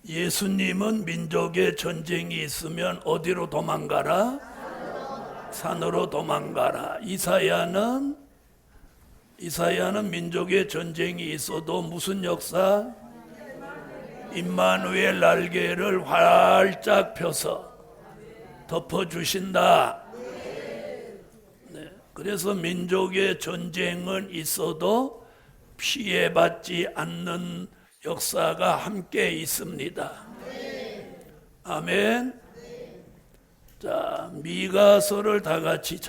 예수님은 민족의 전쟁이 있으면 어디로 도망가라? 산으로 도망가라. 이사야는 민족의 전쟁이 있어도 무슨 역사? 임마누엘 날개를 활짝 펴서 덮어주신다. 네. 그래서 민족의 전쟁은 있어도 피해받지 않는 역사가 함께 있습니다. 아멘. 자, 미가서를 다 같이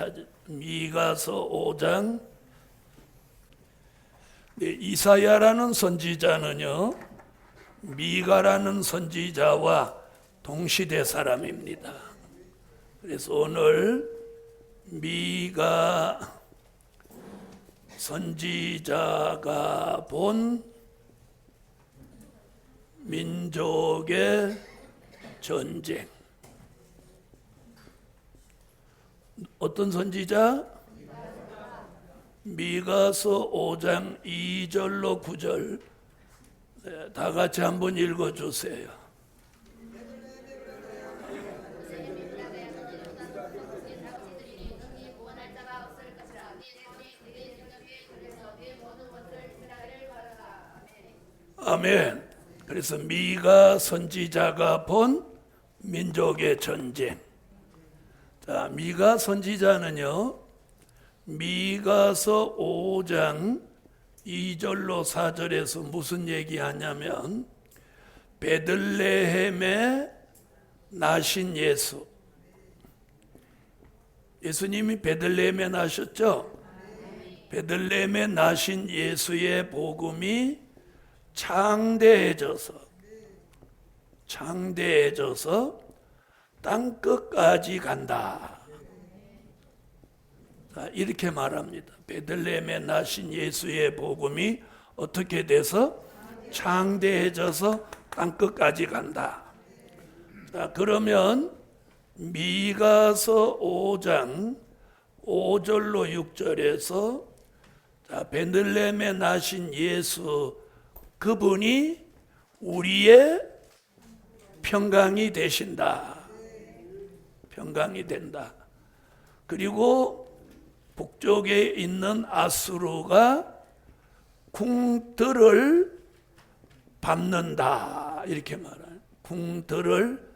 미가서 5장. 네, 이사야라는 선지자는요, 미가라는 선지자와 동시대 사람입니다. 그래서 오늘 미가 선지자가 본 민족의 전쟁. 어떤 선지자? 미가서 5장 2절로 9절. 네, 다 같이 한번 읽어주세요. 아멘. 그래서 미가 선지자가 본 민족의 전쟁. 자, 미가 선지자는요, 미가서 5장 2절로 4절에서 무슨 얘기하냐면, 베들레헴에 나신 예수. 예수님이 베들레헴에 나셨죠? 베들레헴에 나신 예수의 복음이 창대해져서 땅 끝까지 간다. 자, 이렇게 말합니다. 베들레헴에 나신 예수의 복음이 어떻게 돼서 창대해져서 땅 끝까지 간다. 자, 그러면 미가서 5장 5절로 6절에서 자, 베들레헴에 나신 예수, 그분이 우리의 평강이 되신다. 평강이 된다. 그리고 북쪽에 있는 아수르가 궁들을 밟는다. 이렇게 말해요. 궁들을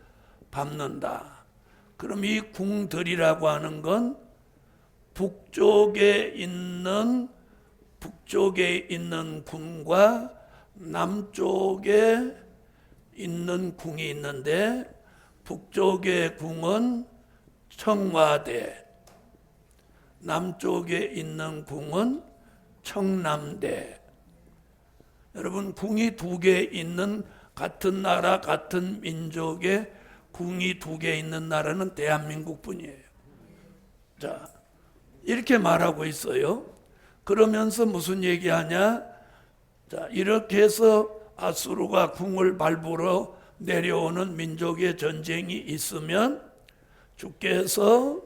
밟는다. 그럼 이 궁들이라고 하는 건 북쪽에 있는 궁과 남쪽에 있는 궁이 있는데, 북쪽의 궁은 청와대, 남쪽에 있는 궁은 청남대. 여러분, 궁이 두 개 있는, 같은 나라 같은 민족의 궁이 두 개 있는 나라는 대한민국뿐이에요. 자, 이렇게 말하고 있어요. 그러면서 무슨 얘기하냐? 자, 이렇게 해서 아수르가 궁을 밟으러 내려오는 민족의 전쟁이 있으면 주께서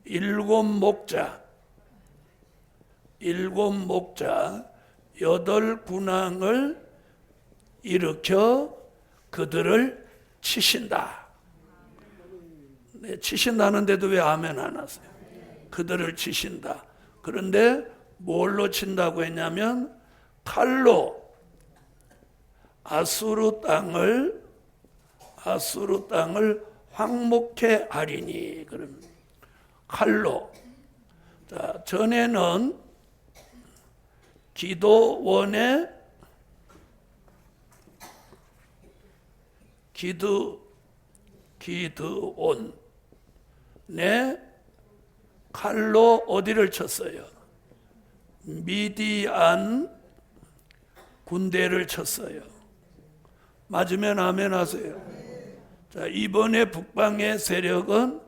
일곱 목자, 여덟 군왕을 일으켜 그들을 치신다. 네, 치신다는데도 왜 아멘 안 하세요? 그들을 치신다. 그런데 뭘로 친다고 했냐면 칼로 아수르 땅을 황목해 하리니. 그럼 칼로. 자, 전에는 기드온의 칼로 어디를 쳤어요? 미디안 군대를 쳤어요. 맞으면 아멘 하세요. 자, 이번에 북방의 세력은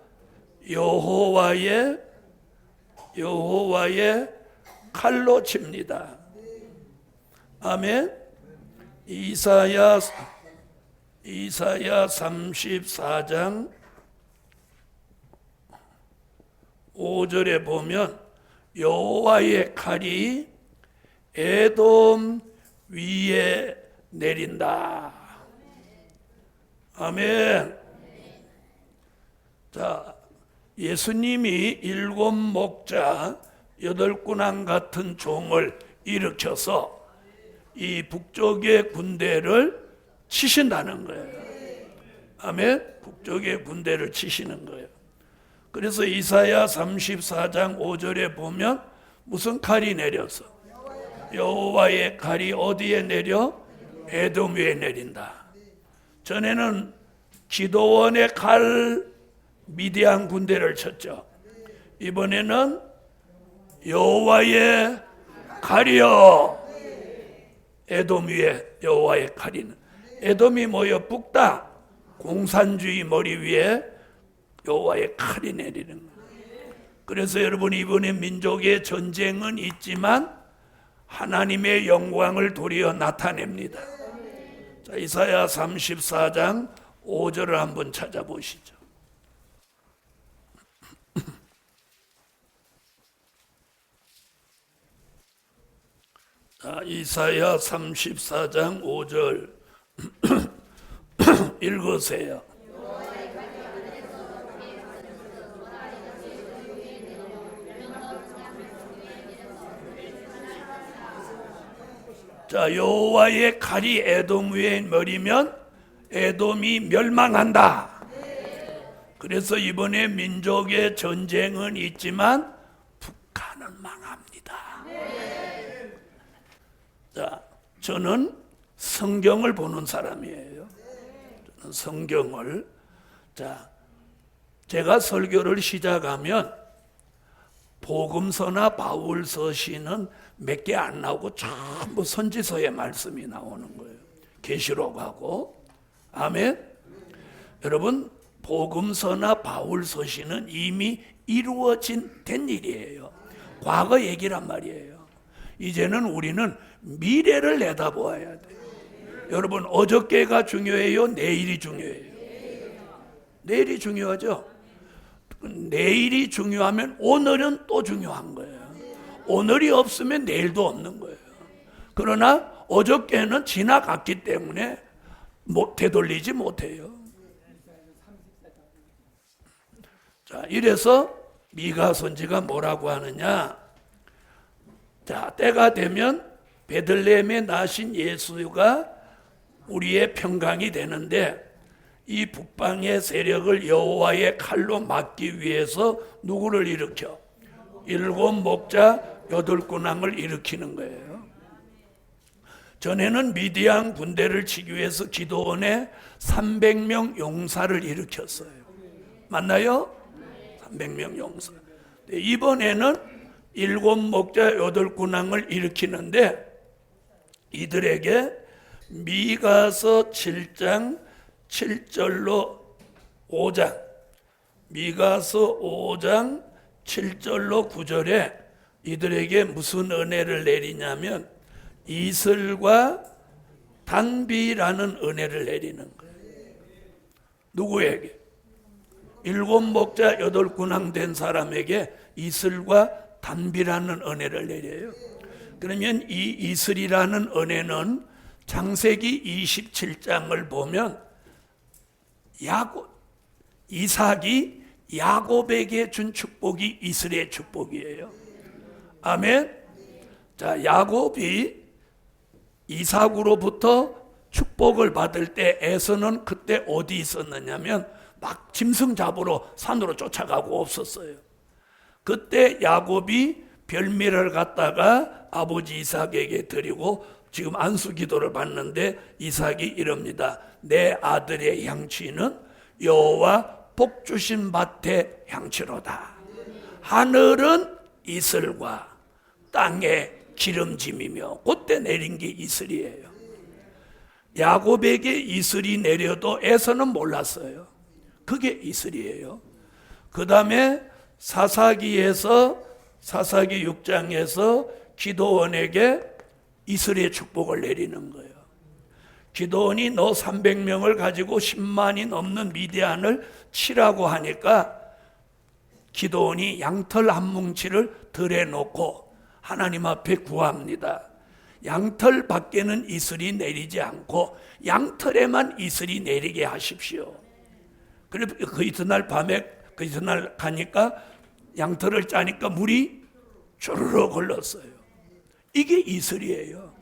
여호와의 칼로 칩니다. 아멘. 이사야 34장 5절에 보면 여호와의 칼이 에돔 위에 내린다. 아멘. 자, 예수님이 7 목자 8 군왕 같은 종을 일으켜서 이 북쪽의 군대를 치신다는 거예요. 아멘. 북쪽의 군대를 치시는 거예요. 그래서 이사야 34장 5절에 보면 무슨 칼이 내려서 여호와의 칼이 어디에 내려? 에돔 위에 내린다. 전에는 기도원의 칼 미디안 군대를 쳤죠. 이번에는 여호와의 칼이요 에돔 위에 여호와의 칼이는 에돔이 뭐요? 북다 공산주의 머리 위에 여호와의 칼이 내리는 거예요. 그래서 여러분 이번에 민족의 전쟁은 있지만 하나님의 영광을 도리어 나타냅니다. 자, 이사야 34장 5절을 한번 찾아보시죠. 자, 이사야 34장 5절 읽으세요. 자, 여호와의 칼이 에돔 위에 머리면 에돔이 멸망한다. 그래서 이번에 민족의 전쟁은 있지만 북한은 망합니다. 자, 저는 성경을 보는 사람이에요. 저는 성경을. 자, 제가 설교를 시작하면 복음서나 바울서시는 몇 개 안 나오고 전부 선지서의 말씀이 나오는 거예요. 계시록하고. 아멘. 여러분, 복음서나 바울서시는 이미 이루어진 된 일이에요. 과거 얘기란 말이에요. 이제는 우리는 미래를 내다보아야 돼요. 여러분, 어저께가 중요해요? 내일이 중요해요? 내일이 중요하죠? 내일이 중요하면 오늘은 또 중요한 거예요. 오늘이 없으면 내일도 없는 거예요. 그러나 어저께는 지나갔기 되문에 되돌리지 못해요. 자, 이래서 미가 선지가 뭐라고 하느냐? 자, 때가 되면 베들레헴에 나신 예수가 우리의 평강이 되는데 이 북방의 세력을 여호와의 칼로 막기 위해서 누구를 일으켜? 7 목자 8 군왕을 일으키는 거예요. 전에는 미디안 군대를 치기 위해서 기도원에 300명 용사를 일으켰어요. 맞나요? 300명 용사. 이번에는 7 목자 8 군왕을 일으키는데 이들에게 미가서 7장 7절로 5장 미가서 5장 7절로 9절에 이들에게 무슨 은혜를 내리냐면 이슬과 단비라는 은혜를 내리는 거예요. 누구에게? 7 목자 8 군왕 된 사람에게 이슬과 단비라는 은혜를 내려요. 그러면 이 이슬이라는 은혜는 창세기 27장을 보면 이삭이 야곱에게 준 축복이 이슬의 축복이에요. 아멘. 자, 야곱이 이삭으로부터 축복을 받을 때 에서는 그때 어디 있었느냐면 막 짐승 잡으러 산으로 쫓아가고 없었어요. 그때 야곱이 별미를 갖다가 아버지 이삭에게 드리고 지금 안수기도를 받는데 이삭이 이럽니다. 내 아들의 향취는 여호와 복 주신 밭의 향취로다. 하늘은 이슬과 땅의 기름짐이며 그때 내린 게 이슬이에요. 야곱에게 이슬이 내려도 에서는 몰랐어요. 그게 이슬이에요. 그 다음에 사사기 6장에서 기도원에게 이슬의 축복을 내리는 거예요. 기도원이 너 300명을 가지고 10만이 넘는 미디안을 치라고 하니까 기도원이 양털 한 뭉치를 들에 놓고 하나님 앞에 구합니다. 양털 밖에는 이슬이 내리지 않고 양털에만 이슬이 내리게 하십시오. 그래 그 이튿날 밤에 그 이튿날 가니까 양털을 짜니까 물이 주르륵 흘렀어요. 이게 이슬이에요.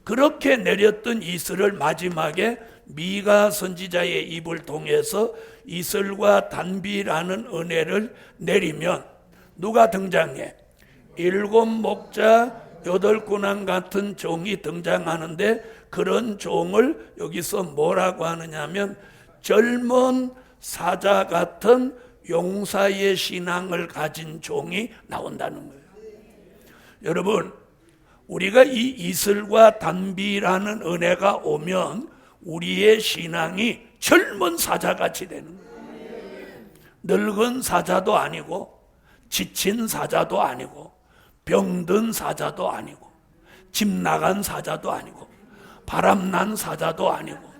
그렇게 내렸던 이슬을 마지막에 미가 선지자의 입을 통해서 이슬과 단비라는 은혜를 내리면 누가 등장해? 7 목자 8 군왕 같은 종이 등장하는데, 그런 종을 여기서 뭐라고 하느냐면 젊은 사자 같은 용사의 신앙을 가진 종이 나온다는 거예요. 여러분, 우리가 이 이슬과 단비라는 은혜가 오면 우리의 신앙이 젊은 사자같이 되는 거예요. 늙은 사자도 아니고 지친 사자도 아니고 병든 사자도 아니고 집 나간 사자도 아니고 바람난 사자도 아니고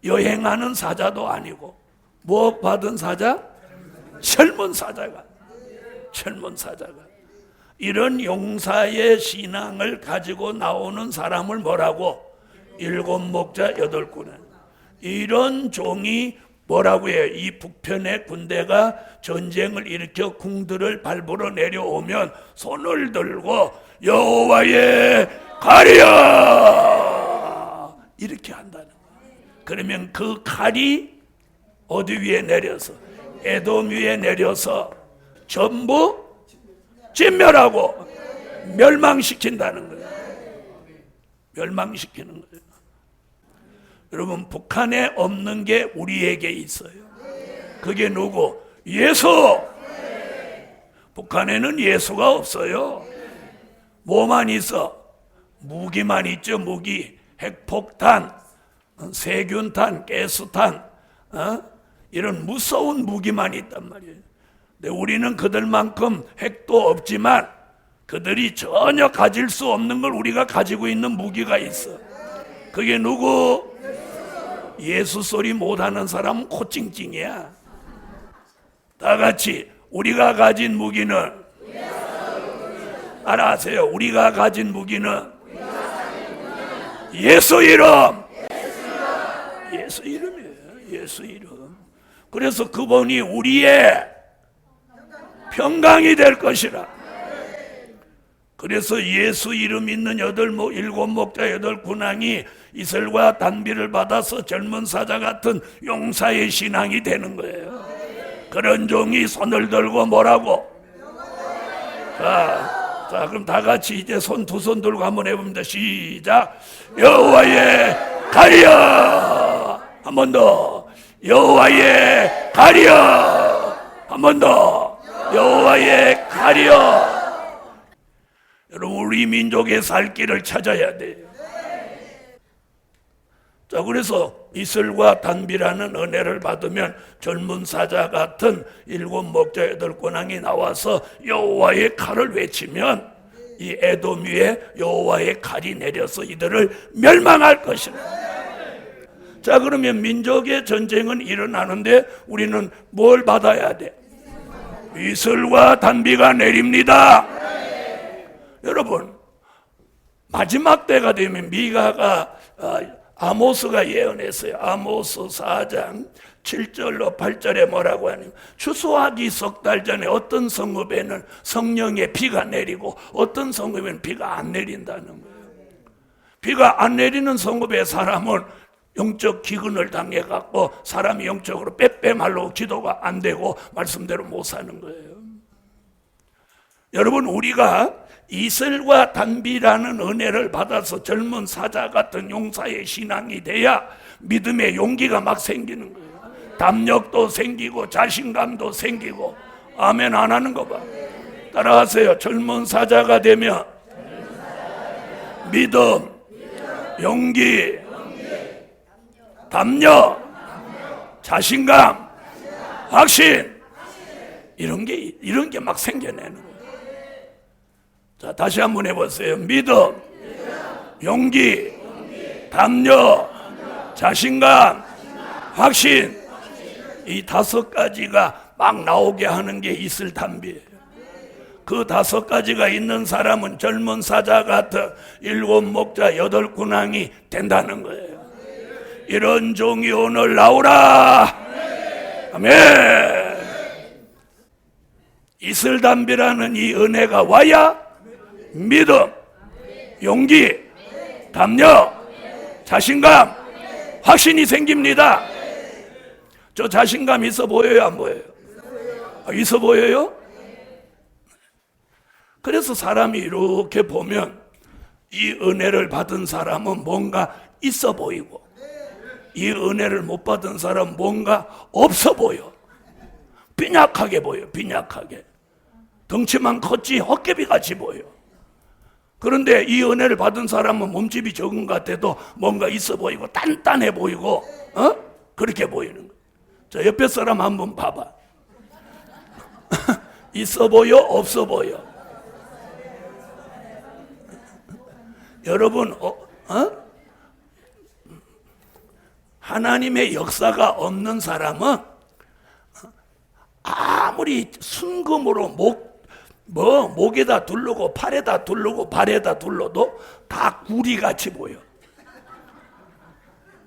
여행하는 사자도 아니고 뭐 받은 사자? 젊은 사자가. 이런 용사의 신앙을 가지고 나오는 사람을 뭐라고? 7 목자 8 군왕. 이런 종이 뭐라고 해요? 이 북편의 군대가 전쟁을 일으켜 궁들을 밟으러 내려오면 손을 들고 여호와의 칼이야 이렇게 한다는 거예요. 그러면 그 칼이 어디 위에 내려서? 에돔 위에 내려서 전부 진멸하고 멸망시킨다는 거예요. 멸망시키는 거예요. 여러분, 북한에 없는 게 우리에게 있어요. 그게 누구? 예수! 북한에는 예수가 없어요. 뭐만 있어? 무기만 있죠. 무기. 핵폭탄, 세균탄, 가스탄, 이런 무서운 무기만 있단 말이에요. 근데 우리는 그들만큼 핵도 없지만 그들이 전혀 가질 수 없는 걸 우리가 가지고 있는 무기가 있어. 그게 누구? 예수 소리 못하는 사람은 코찡찡이야. 다 같이 우리가 가진 무기는, 알아하세요. 우리가 가진 무기는 예수 이름. 예수 이름이에요. 예수 이름. 그래서 그분이 우리의 평강이 될 것이라. 그래서 예수 이름 있는 7 목자 8 군왕이 이슬과 단비를 받아서 젊은 사자 같은 용사의 신앙이 되는 거예요. 그런 종이 손을 들고 뭐라고? 자, 그럼 다 같이 이제 손 2손 들고 한번 해봅니다. 시작. 여호와의 칼이여. 한 번 더. 여호와의 칼이여. 한 번 더. 여호와의 칼이여. 여러분, 우리 민족의 살 길을 찾아야 돼요. 자, 그래서 이슬과 단비라는 은혜를 받으면 젊은 사자 같은 7 목자 8 군왕이 나와서 여호와의 칼을 외치면 이 에돔 위에 여호와의 칼이 내려서 이들을 멸망할 것이다. 자, 그러면 민족의 전쟁은 일어나는데 우리는 뭘 받아야 돼? 이슬과 단비가 내립니다. 여러분, 마지막 때가 되면 미가가 아모스가 예언했어요. 아모스 4장 7절로 8절에 뭐라고 하냐면 추수하기 3달 전에 어떤 성읍에는 성령의 비가 내리고 어떤 성읍에는 비가 안 내린다는 거예요. 비가 안 내리는 성읍의 사람은 영적 기근을 당해갖고 사람이 영적으로 빼빼말로 기도가 안 되고 말씀대로 못 사는 거예요. 여러분, 우리가 이슬과 단비라는 은혜를 받아서 젊은 사자 같은 용사의 신앙이 돼야 믿음의 용기가 막 생기는 거예요. 담력도 생기고 자신감도 생기고. 아멘 안 하는 거 봐. 따라하세요. 젊은 사자가 되면 믿음, 용기, 담력, 자신감, 확신, 이런 게 막 생겨내는 거예요. 자, 다시 한번 해보세요. 믿음, 용기, 담력, 자신감, 확신. 이 5가지가 막 나오게 하는 게 이슬 단비예요. 그 5가지가 있는 사람은 젊은 사자 같은 7 목자 8 군왕이 된다는 거예요. 이런 종이 오늘 나오라. 아멘. 이슬담비라는 이 은혜가 와야 믿음, 용기, 담력, 자신감, 확신이 생깁니다. 저 자신감 있어 보여요, 안 보여요? 있어 보여요? 그래서 사람이 이렇게 보면 이 은혜를 받은 사람은 뭔가 있어 보이고, 이 은혜를 못 받은 사람은 뭔가 없어 보여. 빈약하게 보여. 빈약하게. 덩치만 컸지 헛개비 같이 보여. 그런데 이 은혜를 받은 사람은 몸집이 적은 것 같아도 뭔가 있어 보이고 단단해 보이고 그렇게 보이는 거예요. 자, 옆에 사람 한번 봐봐. 있어 보여? 없어 보여? 여러분 하나님의 역사가 없는 사람은 아무리 순금으로 목에다 두르고 팔에다 두르고 발에다 둘러도 다 구리같이 보여.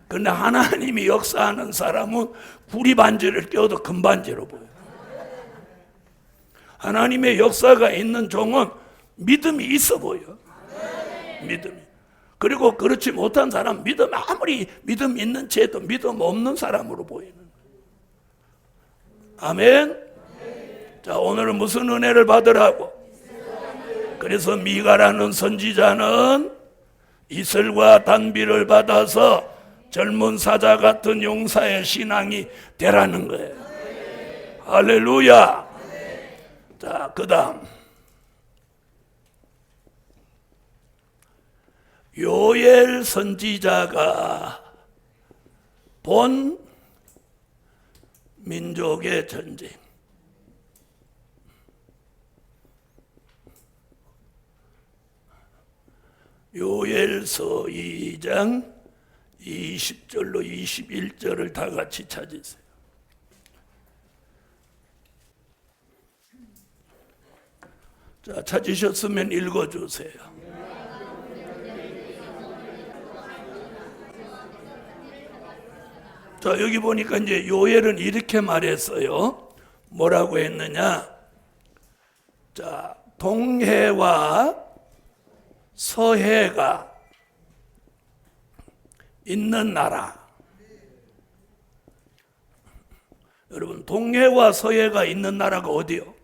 그런데 하나님이 역사하는 사람은 구리 반지를 껴도 금반지로 보여. 하나님의 역사가 있는 종은 믿음이 있어 보여. 믿음이. 그리고 그렇지 못한 사람, 아무리 믿음 있는 채도 믿음 없는 사람으로 보이는 거예요. 아멘. 자, 오늘은 무슨 은혜를 받으라고? 그래서 미가라는 선지자는 이슬과 단비를 받아서 젊은 사자 같은 용사의 신앙이 되라는 거예요. 할렐루야. 자, 그 다음 요엘 선지자가 본 민족의 전쟁. 요엘서 2장 20절로 21절을 다 같이 찾으세요. 자, 찾으셨으면 읽어주세요. 자, 여기 보니까 이제 요엘은 이렇게 말했어요. 뭐라고 했느냐? 자, 동해와 서해가 있는 나라. 여러분, 동해와 서해가 있는 나라가 어디요?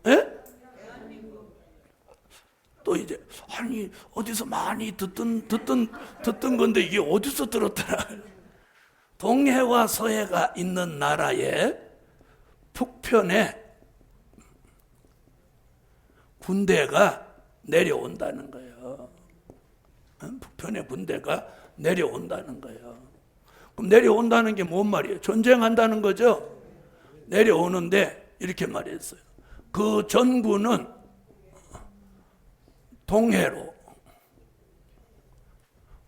예? 또 이제 아니 어디서 많이 듣던 건데 이게 어디서 들었더라? 동해와 서해가 있는 나라의 북편에 군대가 내려온다는 거예요. 북편에 군대가 내려온다는 거예요. 그럼 내려온다는 게 뭔 말이에요? 전쟁한다는 거죠. 내려오는데 이렇게 말했어요. 그 전군은 동해로,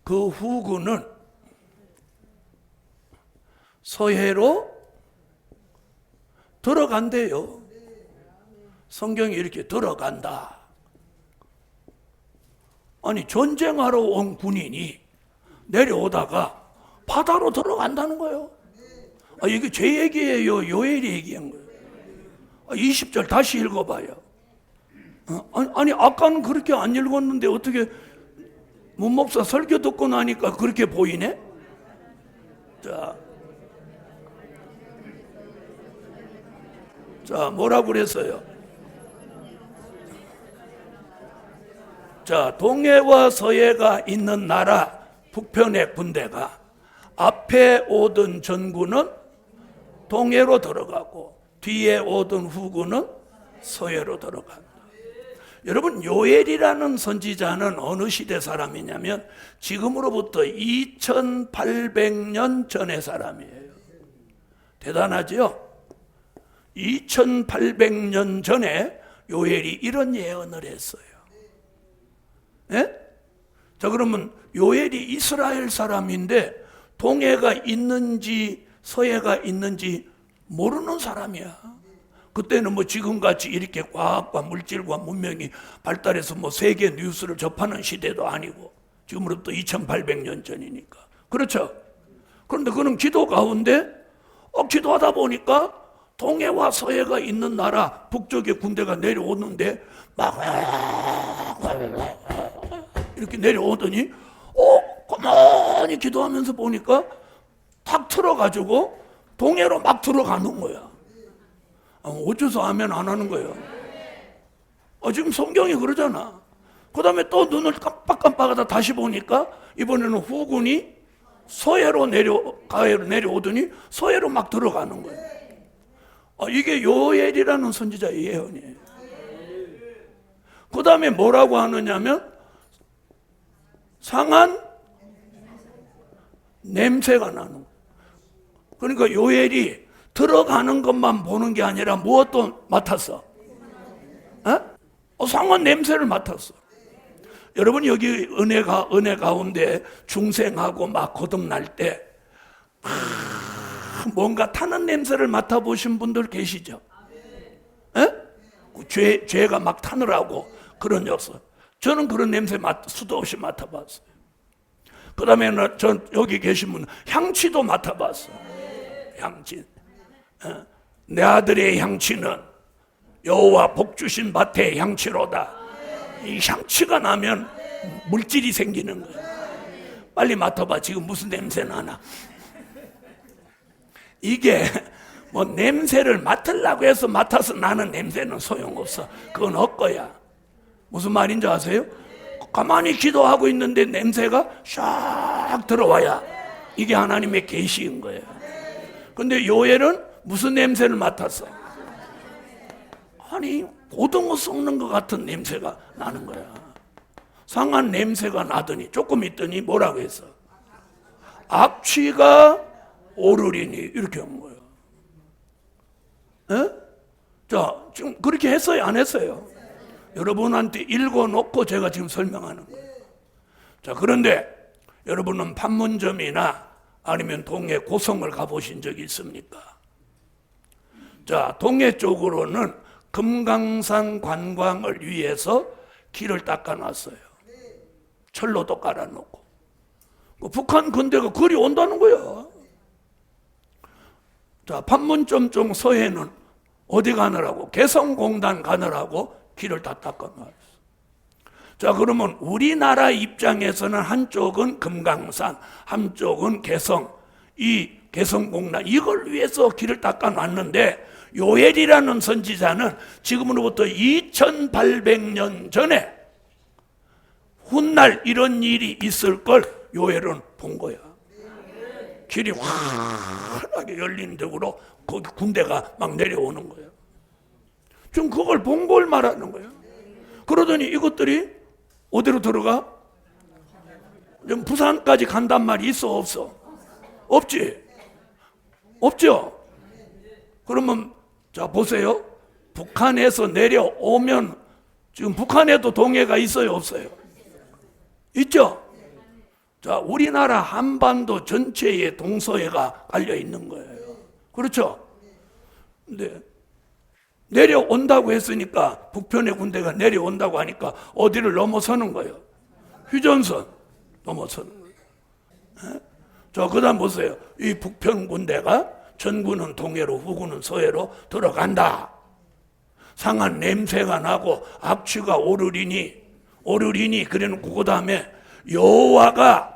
그 후군은 서해로 들어간대요. 성경이 이렇게 들어간다. 아니, 전쟁하러 온 군인이 내려오다가 바다로 들어간다는 거예요. 이게 제 얘기예요? 요엘이 얘기한 거예요? 20절 다시 읽어봐요. 아니, 아까는 그렇게 안 읽었는데 어떻게 문목사 설교 듣고 나니까 그렇게 보이네? 자, 뭐라고 그랬어요? 자, 동해와 서해가 있는 나라 북편의 군대가 앞에 오던 전군은 동해로 들어가고 뒤에 오던 후군은 서해로 들어간다. 여러분, 요엘이라는 선지자는 어느 시대 사람이냐면 지금으로부터 2800년 전의 사람이에요. 대단하죠? 2800년 전에 요엘이 이런 예언을 했어요. 예? 자, 그러면 요엘이 이스라엘 사람인데 동해가 있는지 서해가 있는지 모르는 사람이야. 그때는 뭐 지금같이 이렇게 과학과 물질과 문명이 발달해서 뭐 세계 뉴스를 접하는 시대도 아니고, 지금으로부터 2800년 전이니까. 그렇죠? 그런데 그는 기도 가운데 기도하다 보니까 동해와 서해가 있는 나라 북쪽에 군대가 내려오는데 막 이렇게 내려오더니 가만히 기도하면서 보니까 탁 틀어가지고 동해로 막 들어가는 거야. 어째서 아멘 안 하는 거예요? 지금 성경이 그러잖아. 그 다음에 또 눈을 깜빡깜빡하다 다시 보니까 이번에는 후군이 서해로 내려오더니 서해로 막 들어가는 거예요. 이게 요엘이라는 선지자의 예언이에요. 그 다음에 뭐라고 하느냐면 상한 냄새가 나는 거예요. 그러니까 요엘이 들어가는 것만 보는 게 아니라 무엇도 맡았어? 상한 냄새를 맡았어. 여러분 여기 은혜 가운데 중생하고 막 거듭날 때 뭔가 타는 냄새를 맡아보신 분들 계시죠? 죄가 막 타느라고 그런 녀석. 저는 그런 냄새 수도 없이 맡아봤어요. 그 다음에 전 여기 계신 분 향취도 맡아봤어요. 향취. 내 아들의 향취는 여호와 복 주신 밭의 향취로다. 이 향취가 나면 물질이 생기는 거예요. 빨리 맡아봐. 지금 무슨 냄새 나나. 이게 뭐 냄새를 맡으려고 해서 맡아서 나는 냄새는 소용없어. 그건 헛거야. 무슨 말인지 아세요? 가만히 기도하고 있는데 냄새가 샥 들어와야 이게 하나님의 계시인 거예요. 근데 요엘은 무슨 냄새를 맡았어? 아니 고등어 썩는 것 같은 냄새가 나는 거야. 상한 냄새가 나더니 조금 있더니 뭐라고 했어? 악취가 오르리니 이렇게 한 거예요. 자, 지금 그렇게 했어요? 안 했어요? 여러분한테 읽어놓고 제가 지금 설명하는 거예요. 자, 그런데 여러분은 판문점이나 아니면 동해 고성을 가보신 적이 있습니까? 자, 동해 쪽으로는 금강산 관광을 위해서 길을 닦아놨어요. 철로도 깔아놓고. 북한 군대가 그리 온다는 거야. 자, 판문점 쪽 서해는 어디 가느라고? 개성공단 가느라고 길을 다 닦아놨어. 자, 그러면 우리나라 입장에서는 한쪽은 금강산, 한쪽은 개성, 이 개성공단 이걸 위해서 길을 닦아놨는데 요엘이라는 선지자는 지금으로부터 2800년 전에 훗날 이런 일이 있을 걸 요엘은 본 거야. 길이 환하게 열린 데로 거기 군대가 막 내려오는 거예요. 지금 그걸 본 걸 말하는 거예요. 그러더니 이것들이 어디로 들어가? 좀 부산까지 간단 말이 있어 없어? 없지? 없죠? 그러면 자 보세요. 북한에서 내려오면 지금 북한에도 동해가 있어요 없어요? 있죠? 자, 우리나라 한반도 전체에 동서해가 깔려 있는 거예요. 그렇죠? 근데 내려온다고 했으니까 북편의 군대가 내려온다고 하니까 어디를 넘어서는 거예요? 휴전선 넘어서는 거예요. 자, 그 다음 보세요. 이 북편 군대가 전군은 동해로 후군은 서해로 들어간다. 상한 냄새가 나고 악취가 오르리니 그래놓고 그 다음에 여호와가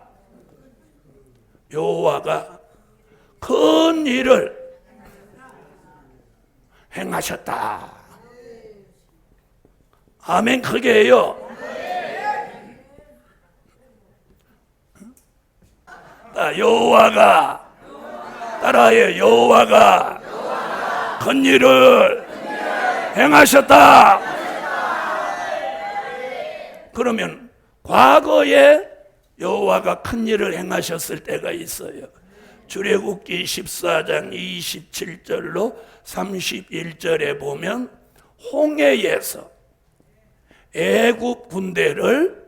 큰 일을 행하셨다. 아멘 크게 해요. 여호와가 따라해요. 여호와가 큰 일을 행하셨다. 그러면 과거에 여호와가 큰 일을 행하셨을 때가 있어요. 출애굽기 14장 27절로 31절에 보면 홍해에서 애굽 군대를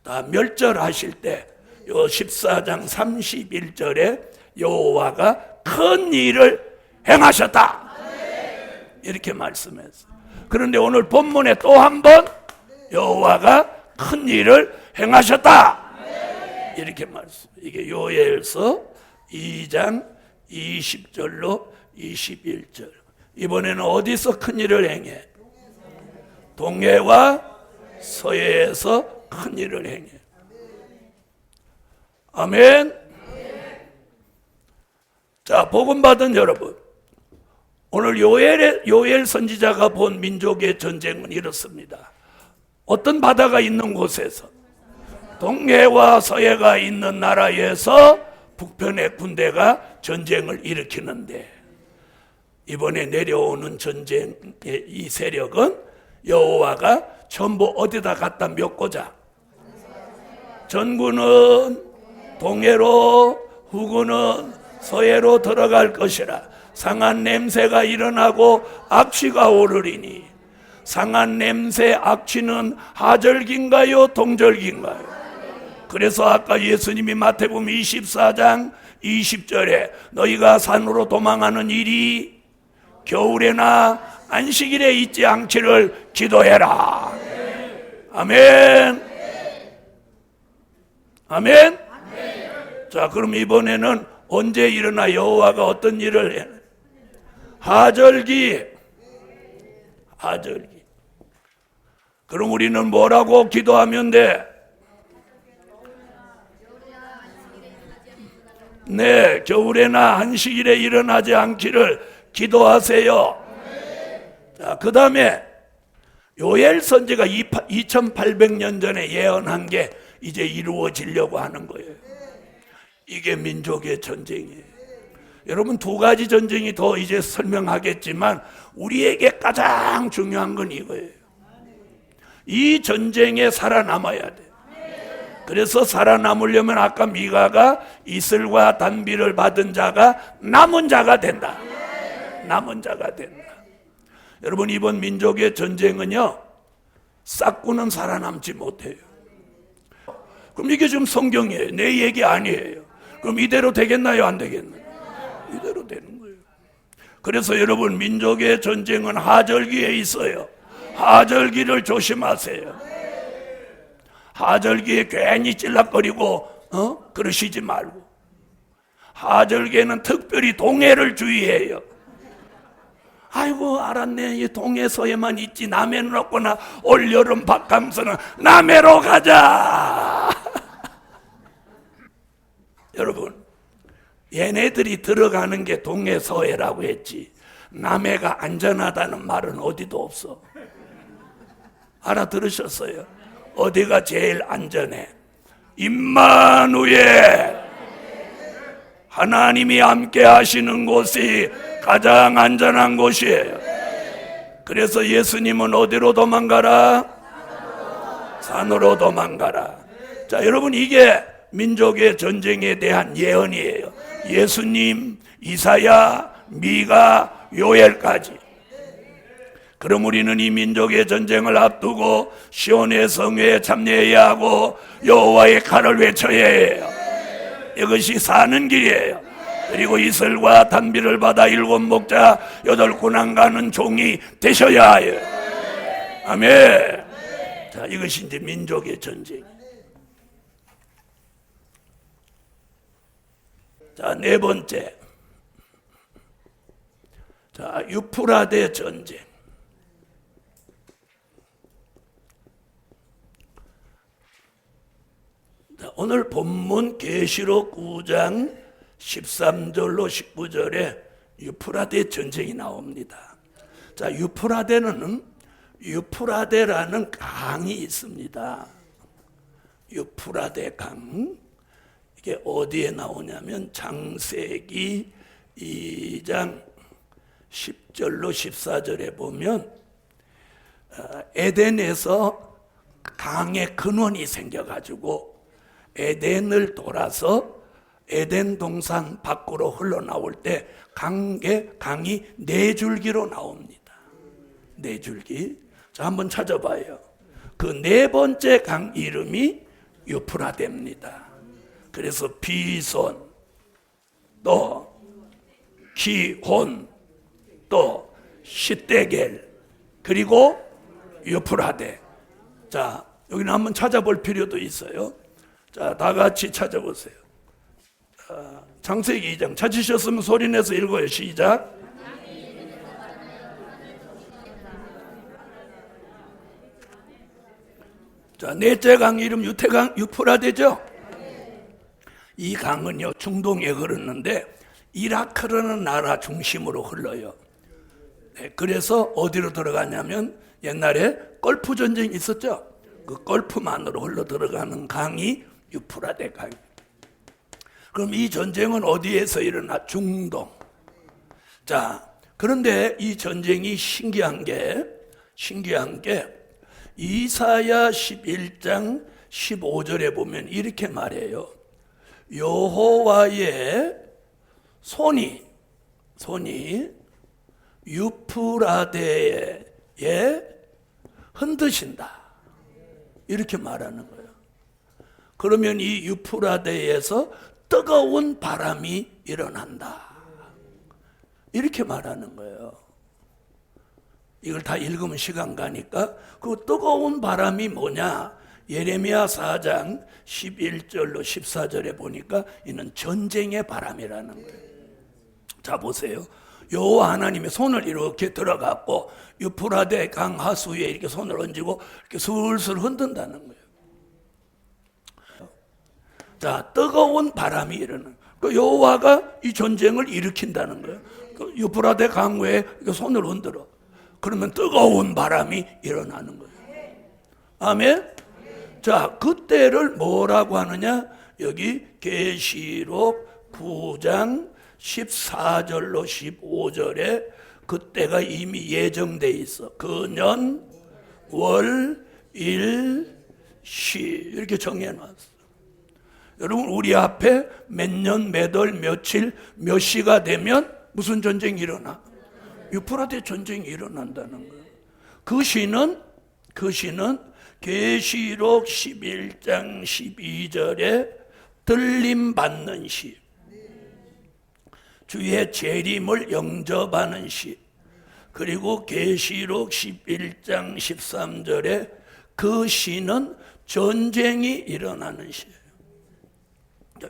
다 멸절하실 때 요 14장 31절에 여호와가 큰 일을 행하셨다. 이렇게 말씀했어요. 그런데 오늘 본문에 또 한 번 여호와가 큰 일을 행하셨다. 이렇게 말씀. 이게 요엘서 2장 20절로 21절. 이번에는 어디서 큰 일을 행해? 동해와 서해에서 큰 일을 행해. 아멘. 자, 복음 받은 여러분, 오늘 요엘 선지자가 본 민족의 전쟁은 이렇습니다. 어떤 바다가 있는 곳에서, 동해와 서해가 있는 나라에서 북편의 군대가 전쟁을 일으키는데, 이번에 내려오는 전쟁의 이 세력은 여호와가 전부 어디다 갖다 멱고자, 전군은 동해로, 후군은 서해로 들어갈 것이라. 상한 냄새가 일어나고 악취가 오르리니. 상한 냄새, 악취는 하절기인가요, 동절기인가요? 그래서 아까 예수님이 마태복음 24장 20절에 너희가 산으로 도망하는 일이 겨울에나 안식일에 있지 않기를 기도해라. 아멘. 아멘. 자, 그럼 이번에는 언제 일어나 여호와가 어떤 일을 해? 하절기. 하절기. 그럼 우리는 뭐라고 기도하면 돼? 네, 겨울에나 안식일에 일어나지 않기를 기도하세요. 자, 그 다음에 요엘 선지가 2800년 전에 예언한 게 이제 이루어지려고 하는 거예요. 이게 민족의 전쟁이에요. 여러분, 두 가지 전쟁이 더 이제 설명하겠지만 우리에게 가장 중요한 건 이거예요. 이 전쟁에 살아남아야 돼. 그래서 살아남으려면 아까 미가가 이슬과 단비를 받은 자가 남은 자가 된다. 남은 자가 된다. 여러분, 이번 민족의 전쟁은요, 싹구는 살아남지 못해요. 그럼 이게 지금 성경이에요. 내 얘기 아니에요. 그럼 이대로 되겠나요, 안 되겠나요? 이대로 되는 거예요. 그래서 여러분, 민족의 전쟁은 하절기에 있어요. 하절기를 조심하세요. 하절기에 괜히 찔락거리고 그러시지 말고, 하절기에는 특별히 동해를 주의해요. 아이고, 알았네. 이 동해서에만 있지 남해는 없구나. 올여름 바캉스는 남해로 가자. 여러분, 얘네들이 들어가는 게 동해서해라고 했지 남해가 안전하다는 말은 어디도 없어. 알아들으셨어요? 어디가 제일 안전해? 임마누엘, 하나님이 함께 하시는 곳이 가장 안전한 곳이에요. 그래서 예수님은 어디로 도망가라? 산으로 도망가라. 자, 여러분, 이게 민족의 전쟁에 대한 예언이에요. 예수님, 이사야, 미가, 요엘까지. 그럼 우리는 이 민족의 전쟁을 앞두고 시온의 성회에 참여해야 하고 여호와의 칼을 외쳐야 해요. 이것이 사는 길이에요. 그리고 이슬과 단비를 받아 7 목자 8 군왕 가는 종이 되셔야 해요. 아멘. 자, 이것이 이제 민족의 전쟁. 자, 네 번째. 자, 유프라데 전쟁. 자, 오늘 본문 계시록 9장 13절로 19절에 유프라데 전쟁이 나옵니다. 자, 유프라데라는 강이 있습니다. 유프라데 강. 이게 어디에 나오냐면 창세기 2장 10절로 14절에 보면 에덴에서 강의 근원이 생겨가지고 에덴을 돌아서 에덴 동산 밖으로 흘러나올 때 강이 4줄기로 나옵니다. 4줄기. 자, 한번 찾아봐요. 그 4번째 강 이름이 유프라데입니다. 그래서 비손, 또 기혼, 또 시떼겔, 그리고 유프라데. 자, 여기는 한번 찾아볼 필요도 있어요. 자, 다 같이 찾아보세요. 자, 창세기 2장 찾으셨으면 소리내서 읽어요. 시작. 자, 넷째 강 이름 유프라데죠. 이 강은요 중동에 흐르는데 이라크라는 나라 중심으로 흘러요. 네, 그래서 어디로 들어가냐면 옛날에 걸프 전쟁이 있었죠. 그 걸프만으로 흘러 들어가는 강이 유프라데 강이. 그럼 이 전쟁은 어디에서 일어나? 중동. 자, 그런데 이 전쟁이 신기한 게 이사야 11장 15절에 보면 이렇게 말해요. 여호와의 손이 유프라데에 흔드신다. 이렇게 말하는 거예요. 그러면 이 유프라데에서 뜨거운 바람이 일어난다. 이렇게 말하는 거예요. 이걸 다 읽으면 시간 가니까 그 뜨거운 바람이 뭐냐? 예레미야 4장 11절로 14절에 보니까 이는 전쟁의 바람이라는 거예요. 자, 보세요. 여호와 하나님의 손을 이렇게 들어갖고 유프라데 강 하수에 이렇게 손을 얹고 이렇게 슬슬 흔든다는 거예요. 자, 뜨거운 바람이 일어나는 그 여호와가 이 전쟁을 일으킨다는 거예요. 그 유프라데 강에 손을 흔들어. 그러면 뜨거운 바람이 일어나는 거예요. 아멘. 자, 그때를 뭐라고 하느냐? 여기 계시록 9장 14절로 15절에 그때가 이미 예정돼 있어. 그년, 월, 일, 시 이렇게 정해놨어. 여러분, 우리 앞에 몇 년, 몇 월, 며칠, 몇 시가 되면 무슨 전쟁이 일어나? 유프라데 전쟁이 일어난다는 거예요. 그 시는 계시록 11장 12절에 들림 받는 시, 주의 재림을 영접하는 시, 그리고 계시록 11장 13절에 그 시는 전쟁이 일어나는 시예요.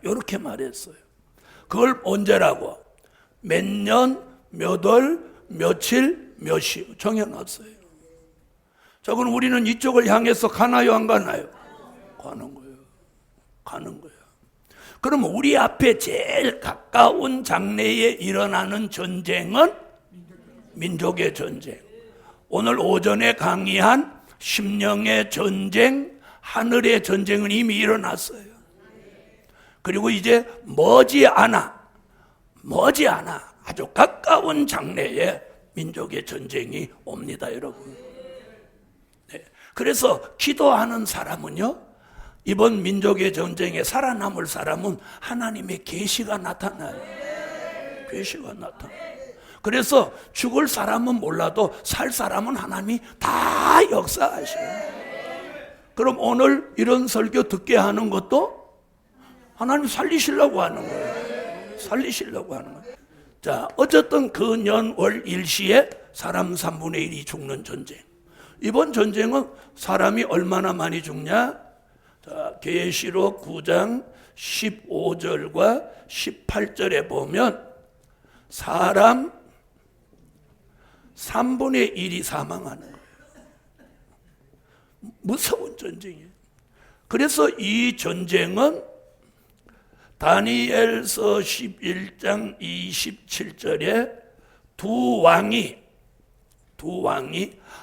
이렇게 말했어요. 그걸 언제라고? 몇 년, 몇 월, 며칠, 몇 시 정해놨어요. 자, 그럼 우리는 이쪽을 향해서 가나요, 안 가나요? 가는 거예요. 그럼 우리 앞에 제일 가까운 장래에 일어나는 전쟁은 민족의 전쟁. 오늘 오전에 강의한 심령의 전쟁, 하늘의 전쟁은 이미 일어났어요. 그리고 이제 머지않아 아주 가까운 장래에 민족의 전쟁이 옵니다, 여러분. 네. 그래서 기도하는 사람은요, 이번 민족의 전쟁에 살아남을 사람은 하나님의 계시가 나타나요. 계시가 나타나요. 그래서 죽을 사람은 몰라도 살 사람은 하나님이 다 역사하셔요. 그럼 오늘 이런 설교 듣게 하는 것도 하나님 살리시려고 하는 거예요. 살리시려고 하는 거예요. 자, 어쨌든 그 년, 월, 일시에 사람 3분의 1이 죽는 전쟁. 이번 전쟁은 사람이 얼마나 많이 죽냐? 자, 계시록 9장 15절과 18절에 보면 사람 3분의 1이 사망하는 거예요. 무서운 전쟁이에요. 그래서 이 전쟁은 다니엘서 11장 27절에 두 왕이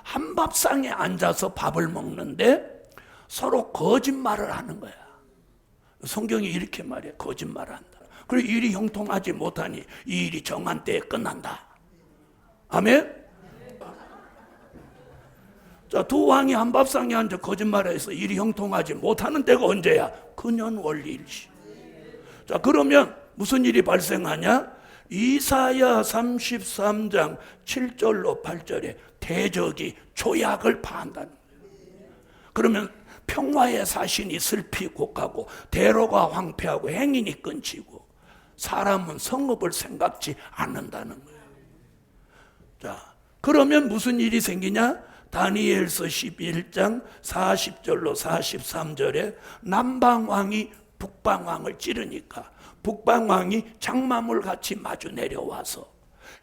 한밥상에 앉아서 밥을 먹는데 서로 거짓말을 하는 거야. 성경이 이렇게 말해. 거짓말을 한다. 그리고 일이 형통하지 못하니 이 일이 정한 때에 끝난다. 아멘? 자, 두 왕이 한밥상에 앉아 거짓말해서 일이 형통하지 못하는 때가 언제야? 그년 월일시. 자, 그러면 무슨 일이 발생하냐? 이사야 33장 7절로 8절에 대적이 조약을 파한다는 거예요. 그러면 평화의 사신이 슬피 곡하고 대로가 황폐하고 행인이 끊치고 사람은 성읍을 생각지 않는다는 거예요. 자, 그러면 무슨 일이 생기냐? 다니엘서 11장 40절로 43절에 남방왕이 북방왕을 찌르니까 북방왕이 장마물 같이 마주 내려와서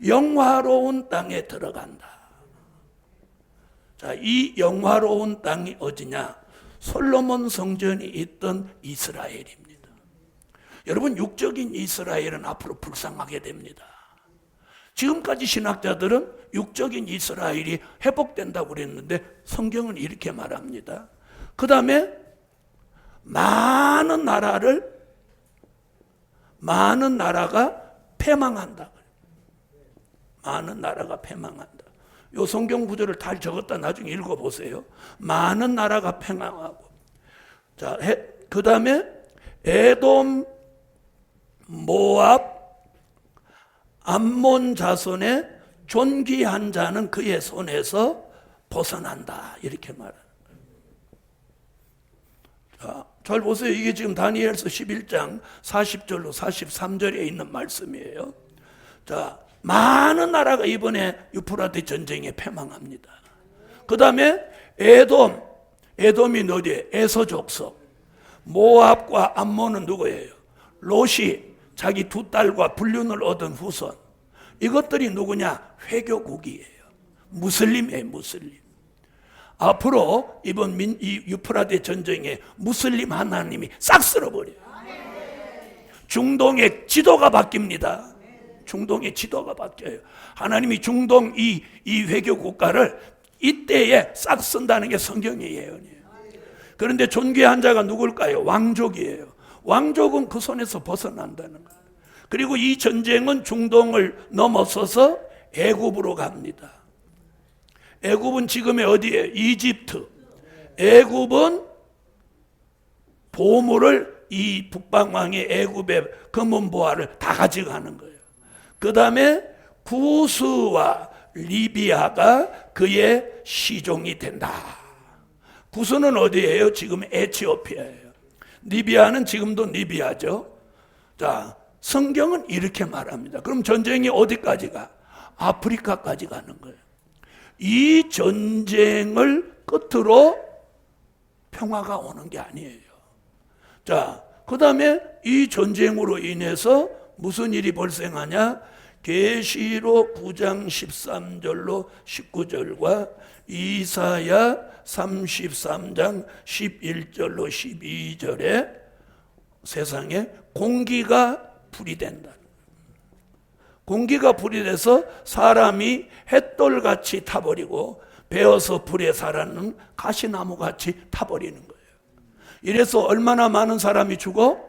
영화로운 땅에 들어간다. 자, 이 영화로운 땅이 어디냐? 솔로몬 성전이 있던 이스라엘입니다. 여러분, 육적인 이스라엘은 앞으로 불쌍하게 됩니다. 지금까지 신학자들은 육적인 이스라엘이 회복된다고 그랬는데 성경은 이렇게 말합니다. 그 다음에 많은 나라가 패망한다. 많은 나라가 패망한다. 요 성경 구절을 다 적었다 나중에 읽어보세요. 많은 나라가 패망하고. 자, 그 다음에 에돔, 모압, 암몬 자손의 존귀한 자는 그의 손에서 벗어난다. 이렇게 말합니다. 자, 잘 보세요. 이게 지금 다니엘서 11장 40절로 43절에 있는 말씀이에요. 자, 많은 나라가 이번에 유프라데 전쟁에 패망합니다. 그 다음에 에돔이 어디에? 에서 족속. 모압과 암몬은 누구예요? 롯이 자기 두 딸과 불륜을 얻은 후손. 이것들이 누구냐? 회교국이에요. 무슬림이에요. 무슬림. 앞으로 이번 이 유프라데 전쟁에 무슬림 하나님이 싹 쓸어버려요. 중동의 지도가 바뀝니다. 중동의 지도가 바뀌어요. 하나님이 중동 이 회교 국가를 이때에 싹 쓴다는 게 성경의 예언이에요. 그런데 존귀한 자가 누굴까요? 왕족이에요. 왕족은 그 손에서 벗어난다는 거예요. 그리고 이 전쟁은 중동을 넘어서서 애굽으로 갑니다. 애굽은 지금의 어디예요? 이집트. 애굽은 보물을 이 북방왕의 애굽의 금은보화를 다 가져가는 거예요. 그 다음에 구스와 리비아가 그의 시종이 된다. 구스는 어디예요? 지금 에티오피아예요. 리비아는 지금도 리비아죠. 자, 성경은 이렇게 말합니다. 그럼 전쟁이 어디까지 가? 아프리카까지 가는 거예요. 이 전쟁을 끝으로 평화가 오는 게 아니에요. 자, 그 다음에 이 전쟁으로 인해서 무슨 일이 발생하냐? 계시록 9장 13절로 19절과 이사야 33장 11절로 12절에 세상에 공기가 불이 된다. 공기가 불이 돼서 사람이 햇돌같이 타버리고 베어서 불에 살아는 가시나무같이 타버리는 거예요. 이래서 얼마나 많은 사람이 죽어?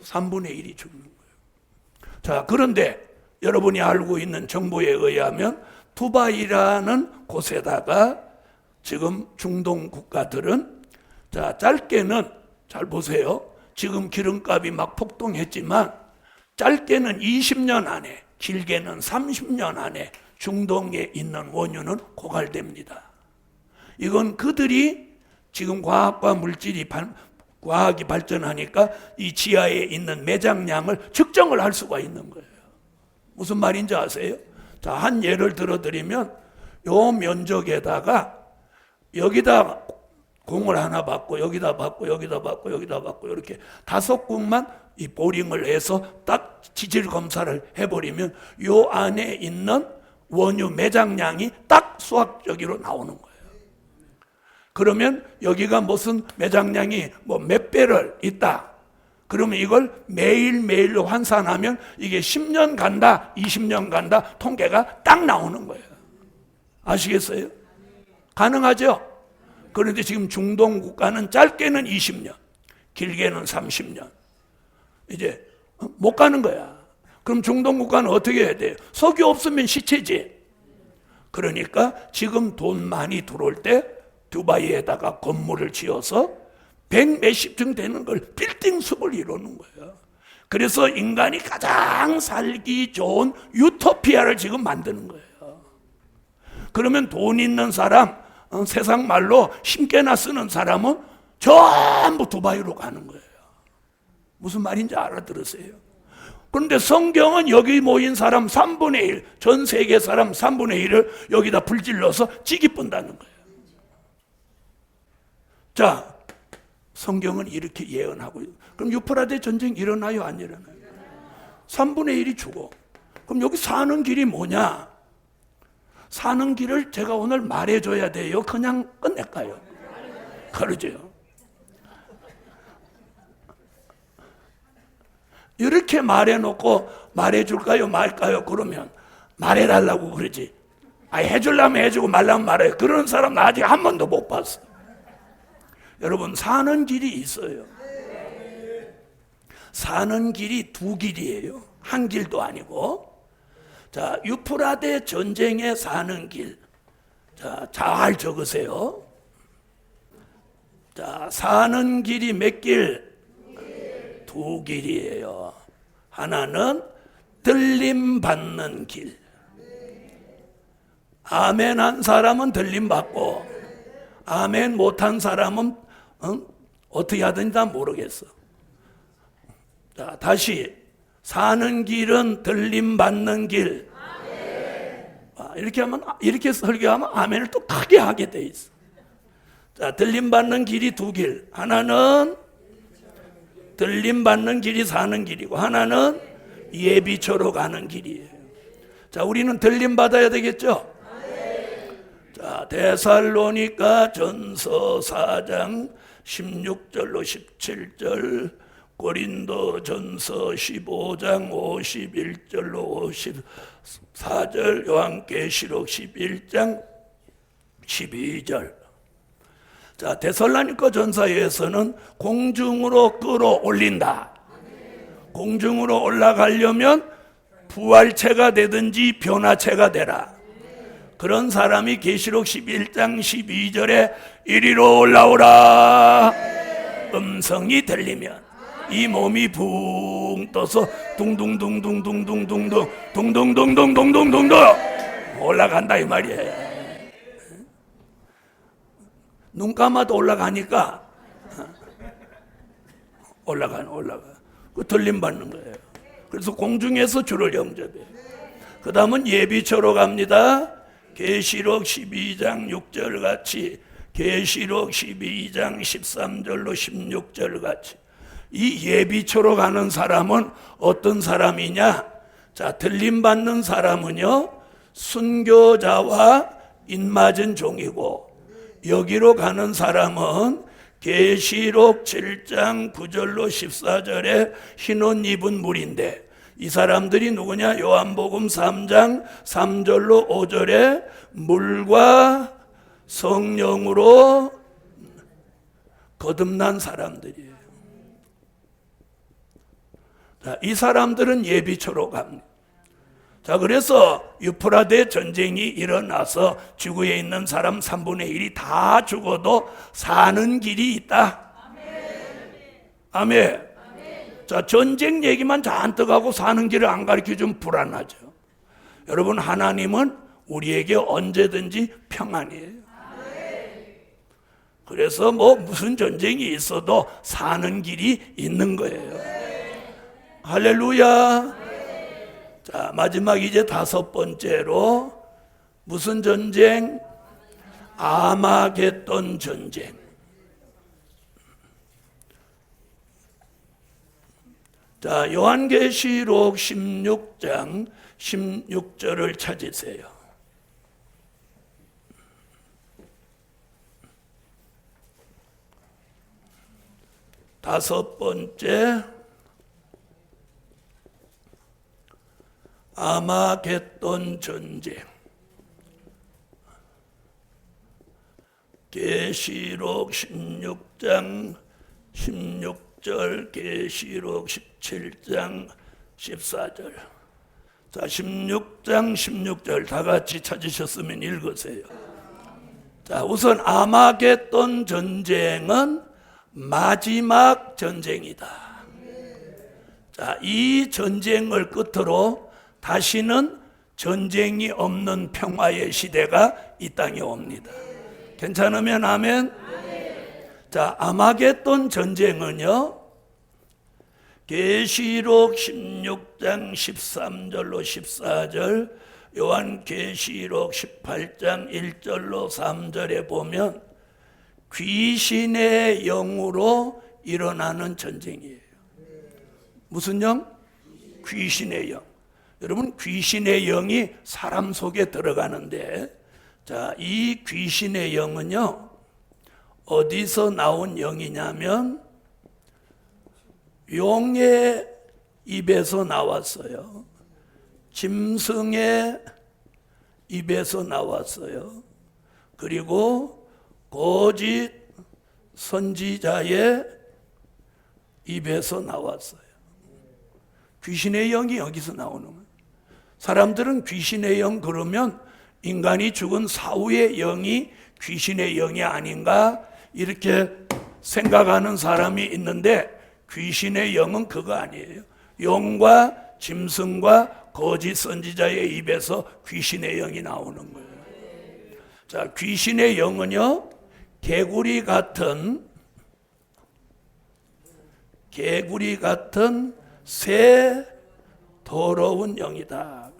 3분의 1이 죽는 거예요. 자, 그런데 여러분이 알고 있는 정보에 의하면 두바이라는 곳에다가 지금 중동 국가들은 자, 짧게는 잘 보세요. 지금 기름값이 막 폭등했지만 짧게는 20년 안에, 길게는 30년 안에 중동에 있는 원유는 고갈됩니다. 이건 그들이 지금 과학과 과학이 발전하니까 이 지하에 있는 매장량을 측정을 할 수가 있는 거예요. 무슨 말인지 아세요? 자, 한 예를 들어드리면 요 면적에다가 여기다 공을 하나 받고 여기다 받고 여기다 받고 여기다 받고 이렇게 5군만 이 보링을 해서 딱 지질 검사를 해버리면 요 안에 있는 원유 매장량이 딱 수학적으로 나오는 거예요. 그러면 여기가 무슨 매장량이 뭐 몇 배럴 있다. 그러면 이걸 매일매일로 환산하면 이게 10년 간다, 20년 간다 통계가 딱 나오는 거예요. 아시겠어요? 가능하죠? 그런데 지금 중동 국가는 짧게는 20년, 길게는 30년. 이제 못 가는 거야. 그럼 중동 국가는 어떻게 해야 돼요? 석유 없으면 시체지. 그러니까 지금 돈 많이 들어올 때 두바이에다가 건물을 지어서 100몇십 층 되는 걸 빌딩 숲을 이루는 거예요. 그래서 인간이 가장 살기 좋은 유토피아를 지금 만드는 거예요. 그러면 돈 있는 사람, 세상 말로 힘께나 쓰는 사람은 전부 두바이로 가는 거예요. 무슨 말인지 알아들으세요? 그런데 성경은 여기 모인 사람 3분의 1, 전 세계 사람 3분의 1을 여기다 불질러서 찌기 뿐다는 거예요. 자, 성경은 이렇게 예언하고, 그럼 유프라데 전쟁 일어나요, 안 일어나요? 3분의 1이 죽어. 그럼 여기 사는 길이 뭐냐? 사는 길을 제가 오늘 말해줘야 돼요? 그냥 끝낼까요? 그러죠. 이렇게 말해놓고 말해줄까요, 말까요? 그러면 말해달라고 그러지. 해주려면 해주고 말라면 말해요. 그런 사람 나 아직 한 번도 못 봤어. 여러분, 사는 길이 있어요. 사는 길이 두 길이에요. 한 길도 아니고. 자, 유프라데 전쟁에 사는 길. 자, 잘 적으세요. 자, 사는 길이 몇 길? 두 길이에요. 하나는 들림 받는 길. 아멘 한 사람은 들림 받고, 아멘 못한 사람은 어떻게 하든지 다 모르겠어. 자, 다시. 사는 길은 들림 받는 길. 이렇게 설교하면 아멘을 또 크게 하게 돼 있어. 자, 들림 받는 길이 두 길. 하나는 들림 받는 길이 사는 길이고, 하나는 예비처로 가는 길이에요. 자, 우리는 들림 받아야 되겠죠? 자, 데살로니가 전서 4장 16절로 17절, 고린도 전서 15장 51절로 54절, 요한계시록 11장 12절. 자, 데살로니가 전서에서는 공중으로 끌어올린다. 공중으로 올라가려면 부활체가 되든지 변화체가 되라. 그런 사람이 계시록 11장 12절에 이리로 올라오라 음성이 들리면 이 몸이 붕 떠서 둥둥둥둥둥둥둥둥 둥둥둥둥둥둥둥둥 올라간다 이 말이에요. 눈 감아도 올라가니까 올라가. 그 들림 받는 거예요. 그래서 공중에서 주를 영접해요. 그 다음은 예비처로 갑니다. 계시록 12장 6절 같이, 계시록 12장 13절로 16절 같이. 이 예비처로 가는 사람은 어떤 사람이냐? 자, 들림 받는 사람은요, 순교자와 인맞은 종이고, 여기로 가는 사람은 계시록 7장 9절로 14절에 흰옷 입은 무리인데, 이 사람들이 누구냐? 요한복음 3장 3절로 5절에 물과 성령으로 거듭난 사람들이에요. 자, 이 사람들은 예비처로 갑니다. 자, 그래서 유프라데 전쟁이 일어나서 지구에 있는 사람 3분의 1이 다 죽어도 사는 길이 있다. 아멘. 자, 전쟁 얘기만 잔뜩 하고 사는 길을 안 가르쳐주면 불안하죠. 여러분, 하나님은 우리에게 언제든지 평안이에요. 그래서 무슨 전쟁이 있어도 사는 길이 있는 거예요. 할렐루야. 자, 마지막 이제 5번째로 무슨 전쟁? 아마겟돈 전쟁. 자, 요한계시록 16장 16절을 찾으세요. 다섯 번째, 아마겟돈 전쟁. 계시록 16장 16절, 계시록 17장 14절. 자, 16장 16절 다 같이 찾으셨으면 읽으세요. 자, 우선 아마겟돈 전쟁은 마지막 전쟁이다. 자, 이 전쟁을 끝으로 다시는 전쟁이 없는 평화의 시대가 이 땅에 옵니다. 괜찮으면 아멘. 자, 아마겟돈 전쟁은요, 계시록 16장 13절로 14절, 요한계시록 18장 1절로 3절에 보면 귀신의 영으로 일어나는 전쟁이에요. 무슨 영? 귀신의 영. 여러분, 귀신의 영이 사람 속에 들어가는데, 자, 이 귀신의 영은요, 어디서 나온 영이냐면 용의 입에서 나왔어요. 짐승의 입에서 나왔어요. 그리고 거짓 선지자의 입에서 나왔어요. 귀신의 영이 여기서 나오는 거예요. 사람들은 귀신의 영 그러면 인간이 죽은 사후의 영이 귀신의 영이 아닌가 이렇게 생각하는 사람이 있는데, 귀신의 영은 그거 아니에요. 용과 짐승과 거짓 선지자의 입에서 귀신의 영이 나오는 거예요. 자, 귀신의 영은요, 개구리 같은 새 더러운 영이다.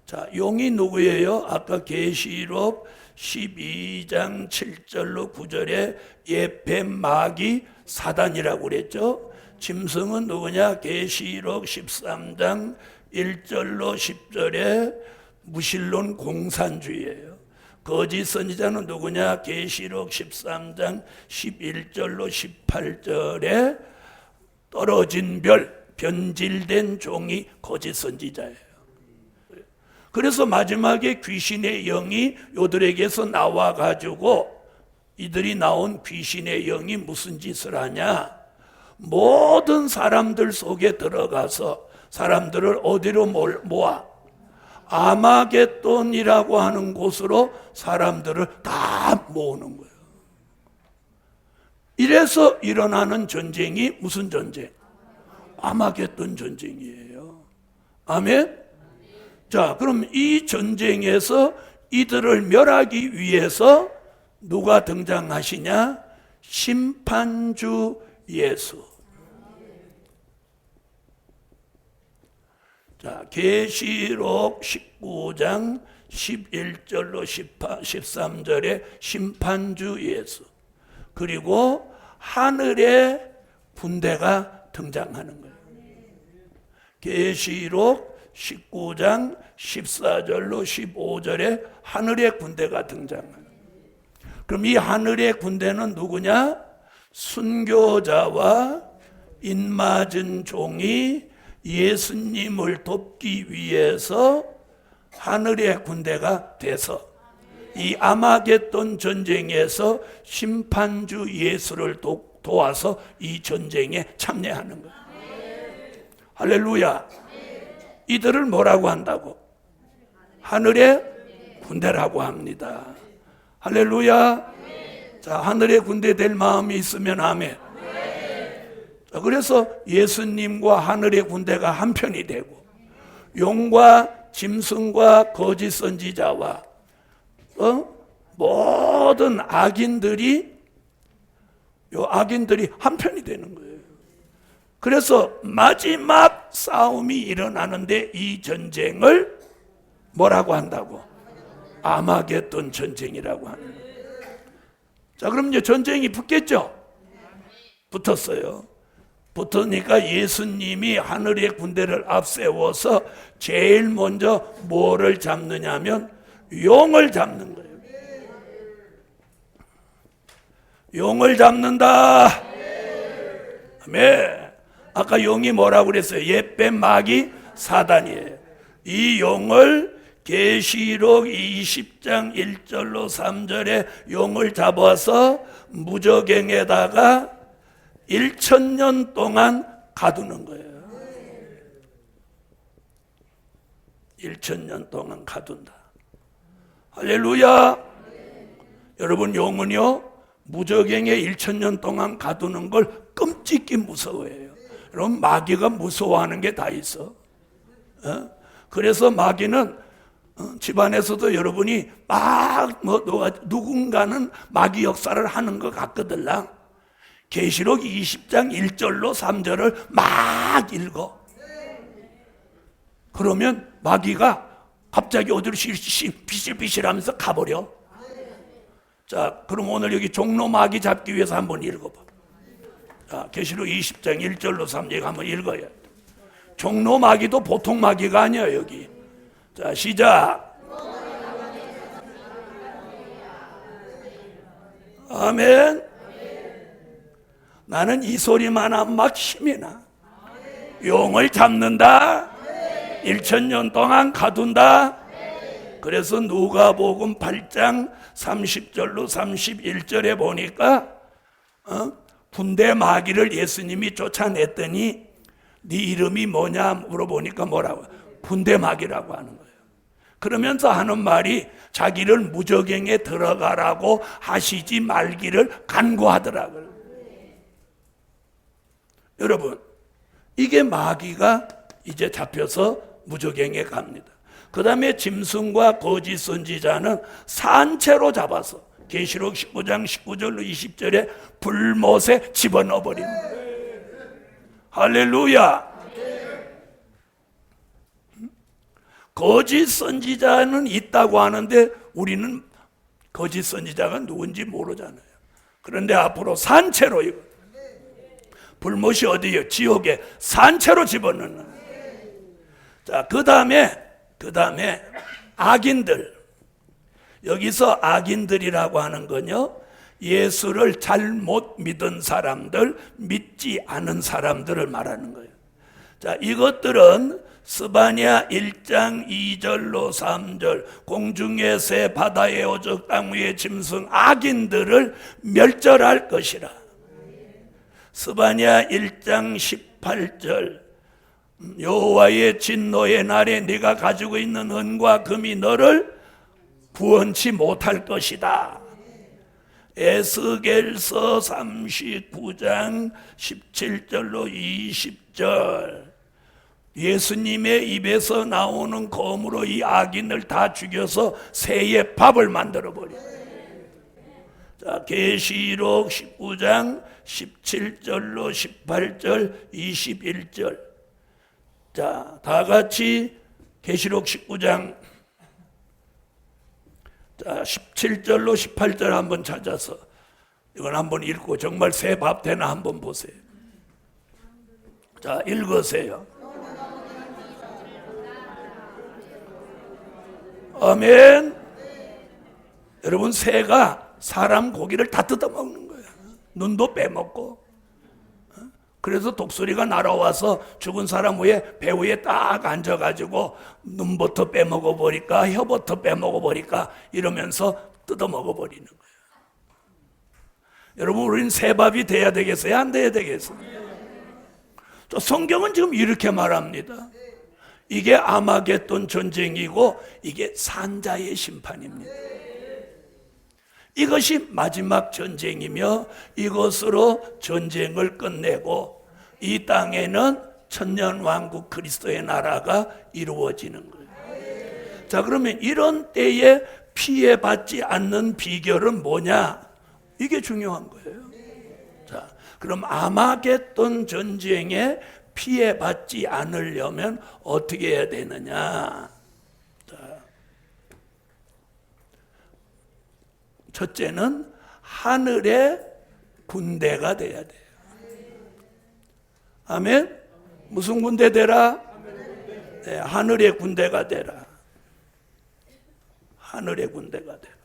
자, 용이 누구예요? 아까 계시록 12장 7절로 9절에 옛뱀 마귀 사단이라고 그랬죠. 짐승은 누구냐? 계시록 13장 1절로 10절에 무신론 공산주의예요. 거짓 선지자는 누구냐? 계시록 13장 11절로 18절에 떨어진 별, 변질된 종이 거짓 선지자예요. 그래서 마지막에 귀신의 영이 요들에게서 나와가지고, 이들이 나온 귀신의 영이 무슨 짓을 하냐? 모든 사람들 속에 들어가서 사람들을 어디로 모아? 아마겟돈이라고 하는 곳으로 사람들을 다 모으는 거예요. 이래서 일어나는 전쟁이 무슨 전쟁? 아마겟돈 전쟁이에요. 아멘? 자, 그럼 이 전쟁에서 이들을 멸하기 위해서 누가 등장하시냐? 심판주 예수. 자, 계시록 19장 11절로 13절에 심판주 예수. 그리고 하늘의 군대가 등장하는 거예요. 계시록 19장 14절로 15절에 하늘의 군대가 등장해요. 그럼 이 하늘의 군대는 누구냐? 순교자와 인맞은 종이 예수님을 돕기 위해서 하늘의 군대가 돼서 이 아마겟돈 전쟁에서 심판주 예수를 도와서 이 전쟁에 참여하는 거예요. 할렐루야. 이들을 뭐라고 한다고? 하늘의 군대라고 합니다. 할렐루야. 자, 하늘의 군대 될 마음이 있으면 아멘. 자, 그래서 예수님과 하늘의 군대가 한편이 되고, 용과 짐승과 거짓 선지자와 모든 악인들이 한편이 되는 거예요. 그래서 마지막 싸움이 일어나는데 이 전쟁을 뭐라고 한다고? 아마겟돈 전쟁이라고 하는 거예요. 자, 그럼 이제 전쟁이 붙겠죠? 붙었어요. 붙으니까 예수님이 하늘의 군대를 앞세워서 제일 먼저 뭐를 잡느냐면 용을 잡는 거예요. 용을 잡는다. 아멘. 아까 용이 뭐라고 그랬어요? 옛뱀 마귀 사단이에요. 이 용을 계시록 20장 1절로 3절에 용을 잡아서 무저갱에다가 1000년 동안 가두는 거예요. 1000년 동안 가둔다. 할렐루야. 여러분, 용은요 무저갱에 1000년 동안 가두는 걸 끔찍히 무서워해요. 여러분, 마귀가 무서워하는 게 다 있어. 그래서 마귀는 집안에서도 여러분이 막 누군가는 마귀 역사를 하는 것 같거들랑 계시록 20장 1절로 3절을 막 읽어. 그러면 마귀가 갑자기 어디로 비실비실하면서 가버려. 자, 그럼 오늘 여기 종로 마귀 잡기 위해서 한번 읽어봐. 자, 계시록 20장 1절로 3절 한번 읽어야 돼. 종로 마귀도 보통 마귀가 아니야 여기. 자, 시작. 아멘. 나는 이 소리만 하면 막 힘이 나. 용을 잡는다. 1000년 동안 가둔다. 그래서 누가복음 8장 30절로 31절에 보니까 군대 마귀를 예수님이 쫓아냈더니 네 이름이 뭐냐 물어보니까 뭐라고? 군대 마귀라고 하는 거예요. 그러면서 하는 말이 자기를 무저갱에 들어가라고 하시지 말기를 간구하더라고요. 여러분, 이게 마귀가 이제 잡혀서 무저갱에 갑니다. 그 다음에 짐승과 거짓 선지자는 산채로 잡아서 계시록 19장 19절로 20절에 불못에 집어넣어 버리는 거예요. 할렐루야. 거짓 선지자는 있다고 하는데 우리는 거짓 선지자가 누군지 모르잖아요. 그런데 앞으로 산채로 이거 불못이 어디요? 지옥에 산채로 집어넣는. 자, 그 다음에 악인들. 여기서 악인들이라고 하는 건요, 예수를 잘못 믿은 사람들, 믿지 않은 사람들을 말하는 거예요. 자, 이것들은 스바냐 1장 2절로 3절 공중의 새 바다의 오적 땅 위의 짐승 악인들을 멸절할 것이라. 스바냐 1장 18절 여호와의 진노의 날에 네가 가지고 있는 은과 금이 너를 구원치 못할 것이다. 에스겔서 39장 17절로 20절 예수님의 입에서 나오는 검으로 이 악인을 다 죽여서 새의 밥을 만들어 버려. 자, 계시록 19장 17절로 18절 21절. 자, 다 같이 계시록 19장 17절로 18절 한번 찾아서 이건 한번 읽고 정말 새 밥 되나 한번 보세요. 자, 읽으세요. 아멘. 여러분, 새가 사람 고기를 다 뜯어먹는 거야. 눈도 빼먹고. 그래서 독수리가 날아와서 죽은 사람 위에 배 위에 딱 앉아가지고 눈부터 빼먹어 버릴까 혀부터 빼먹어 버릴까 이러면서 뜯어먹어 버리는 거예요. 여러분, 우리는 새밥이 돼야 되겠어요? 안 돼야 되겠어요? 또 성경은 지금 이렇게 말합니다. 이게 아마겟돈 전쟁이고 이게 산자의 심판입니다. 이것이 마지막 전쟁이며 이것으로 전쟁을 끝내고 이 땅에는 천년왕국 그리스도의 나라가 이루어지는 거예요. 자, 그러면 이런 때에 피해받지 않는 비결은 뭐냐? 이게 중요한 거예요. 자, 그럼 아마겟돈 전쟁에 피해받지 않으려면 어떻게 해야 되느냐? 자, 첫째는 하늘의 군대가 돼야 돼요. 아멘? 무슨 군대 되라? 네, 하늘의 군대가 되라. 하늘의 군대가 되라.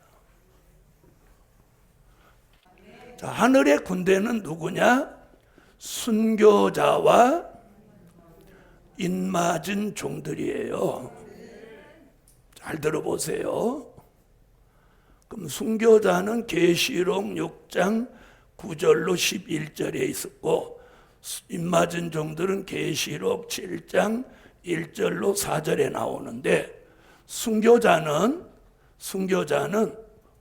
자, 하늘의 군대는 누구냐? 순교자와 인맞은 종들이에요. 잘 들어보세요. 그럼 순교자는 계시록 6장 9절로 11절에 있었고 인맞은 종들은 계시록 7장 1절로 4절에 나오는데 순교자는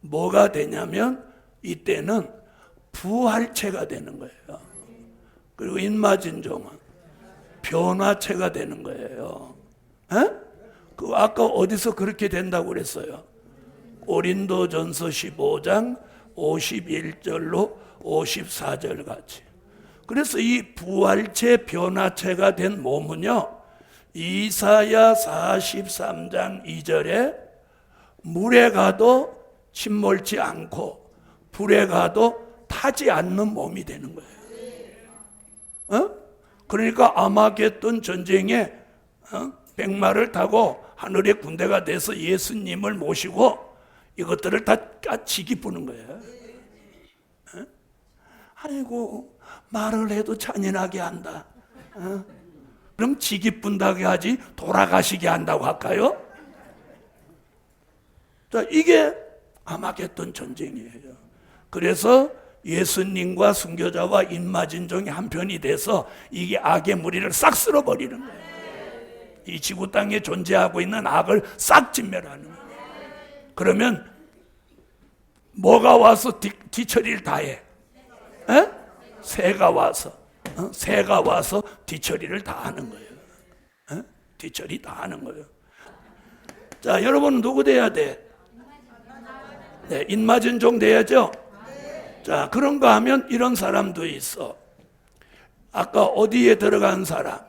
뭐가 되냐면 이때는 부활체가 되는 거예요. 그리고 인맞은 종은 변화체가 되는 거예요. 그 아까 어디서 그렇게 된다고 그랬어요? 고린도전서 15장 51절로 54절 같이. 그래서 이 부활체 변화체가 된 몸은요, 이사야 43장 2절에 물에 가도 침몰치 않고 불에 가도 타지 않는 몸이 되는 거예요. 그러니까 아마겟돈 전쟁에 백마를 타고 하늘의 군대가 돼서 예수님을 모시고 이것들을 다 지기 부는 거예요. 아이고, 말을 해도 잔인하게 한다. 그럼 지기 분다게 하지 돌아가시게 한다고 할까요? 자, 이게 아마겟돈 전쟁이에요. 그래서 예수님과 순교자와 인마진종이 한 편이 돼서 이게 악의 무리를 싹 쓸어버리는 거예요. 이 지구 땅에 존재하고 있는 악을 싹 진멸하는 거예요. 그러면 뭐가 와서 뒤처리를 다 해? 새가 와서 뒤처리를 다 하는 거예요. 뒤처리 다 하는 거예요. 자, 여러분은 누구 돼야 돼? 네, 인마진종 돼야죠. 자, 그런가 하면 이런 사람도 있어. 아까 어디에 들어간 사람?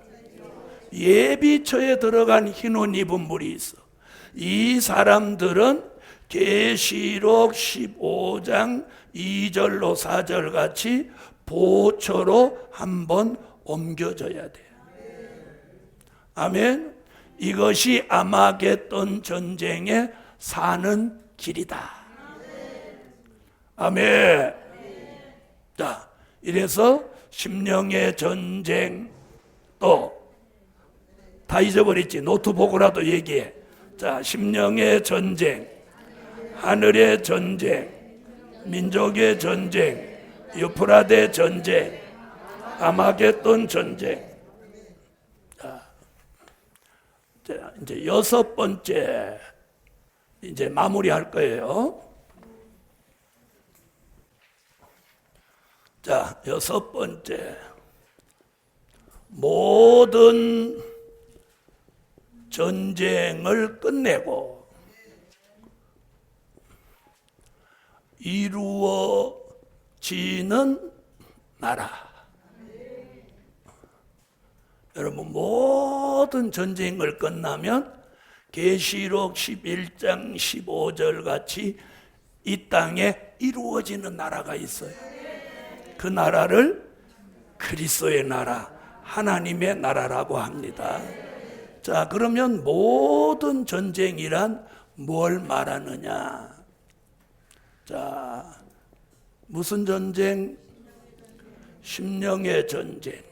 예비처에 들어간 흰옷 입은 물이 있어. 이 사람들은 계시록 15장 2절로 4절 같이 보초로 한번 옮겨져야 돼. 아멘. 이것이 아마겟돈 전쟁에 사는 길이다. 아멘. 자, 이래서 심령의 전쟁, 또 다 잊어버렸지. 노트북으로라도 얘기해. 자, 심령의 전쟁, 하늘의 전쟁, 민족의 전쟁, 유프라데 전쟁, 아마겟돈 전쟁. 자, 이제 6번째 이제 마무리할 거예요. 자, 6번째. 모든 전쟁을 끝내고 이루어지는 나라. 여러분, 모든 전쟁을 끝나면 계시록 11장 15절 같이 이 땅에 이루어지는 나라가 있어요. 그 나라를 그리스도의 나라, 하나님의 나라라고 합니다. 자, 그러면 모든 전쟁이란 뭘 말하느냐? 자, 무슨 전쟁? 심령의 전쟁,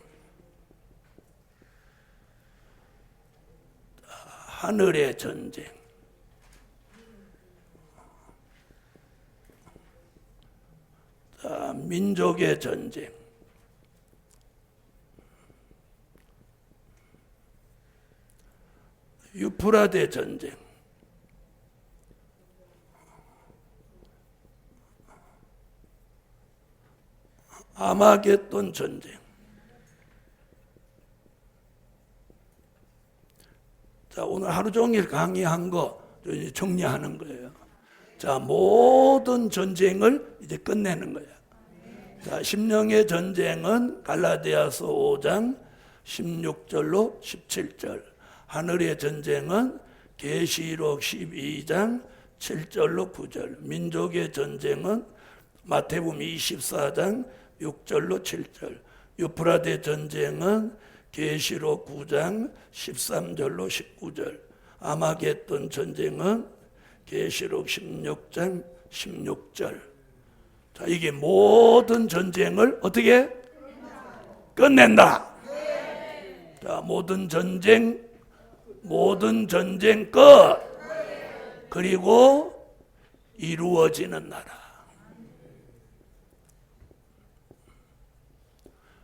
하늘의 전쟁, 자, 민족의 전쟁, 유프라데 전쟁, 아마겟돈 전쟁. 자, 오늘 하루 종일 강의한 거 이제 정리하는 거예요. 자, 모든 전쟁을 이제 끝내는 거예요. 자, 심령의 전쟁은 갈라디아서 5장 16절로 17절. 하늘의 전쟁은 계시록 12장 7절로 9절. 민족의 전쟁은 마태복음 24장 6절로 7절. 유프라데 전쟁은 계시록 9장 13절로 19절. 아마겟돈 전쟁은 계시록 16장 16절. 자, 이게 모든 전쟁을 어떻게 끝낸다. 자, 모든 전쟁 끝. 그리고 이루어지는 나라.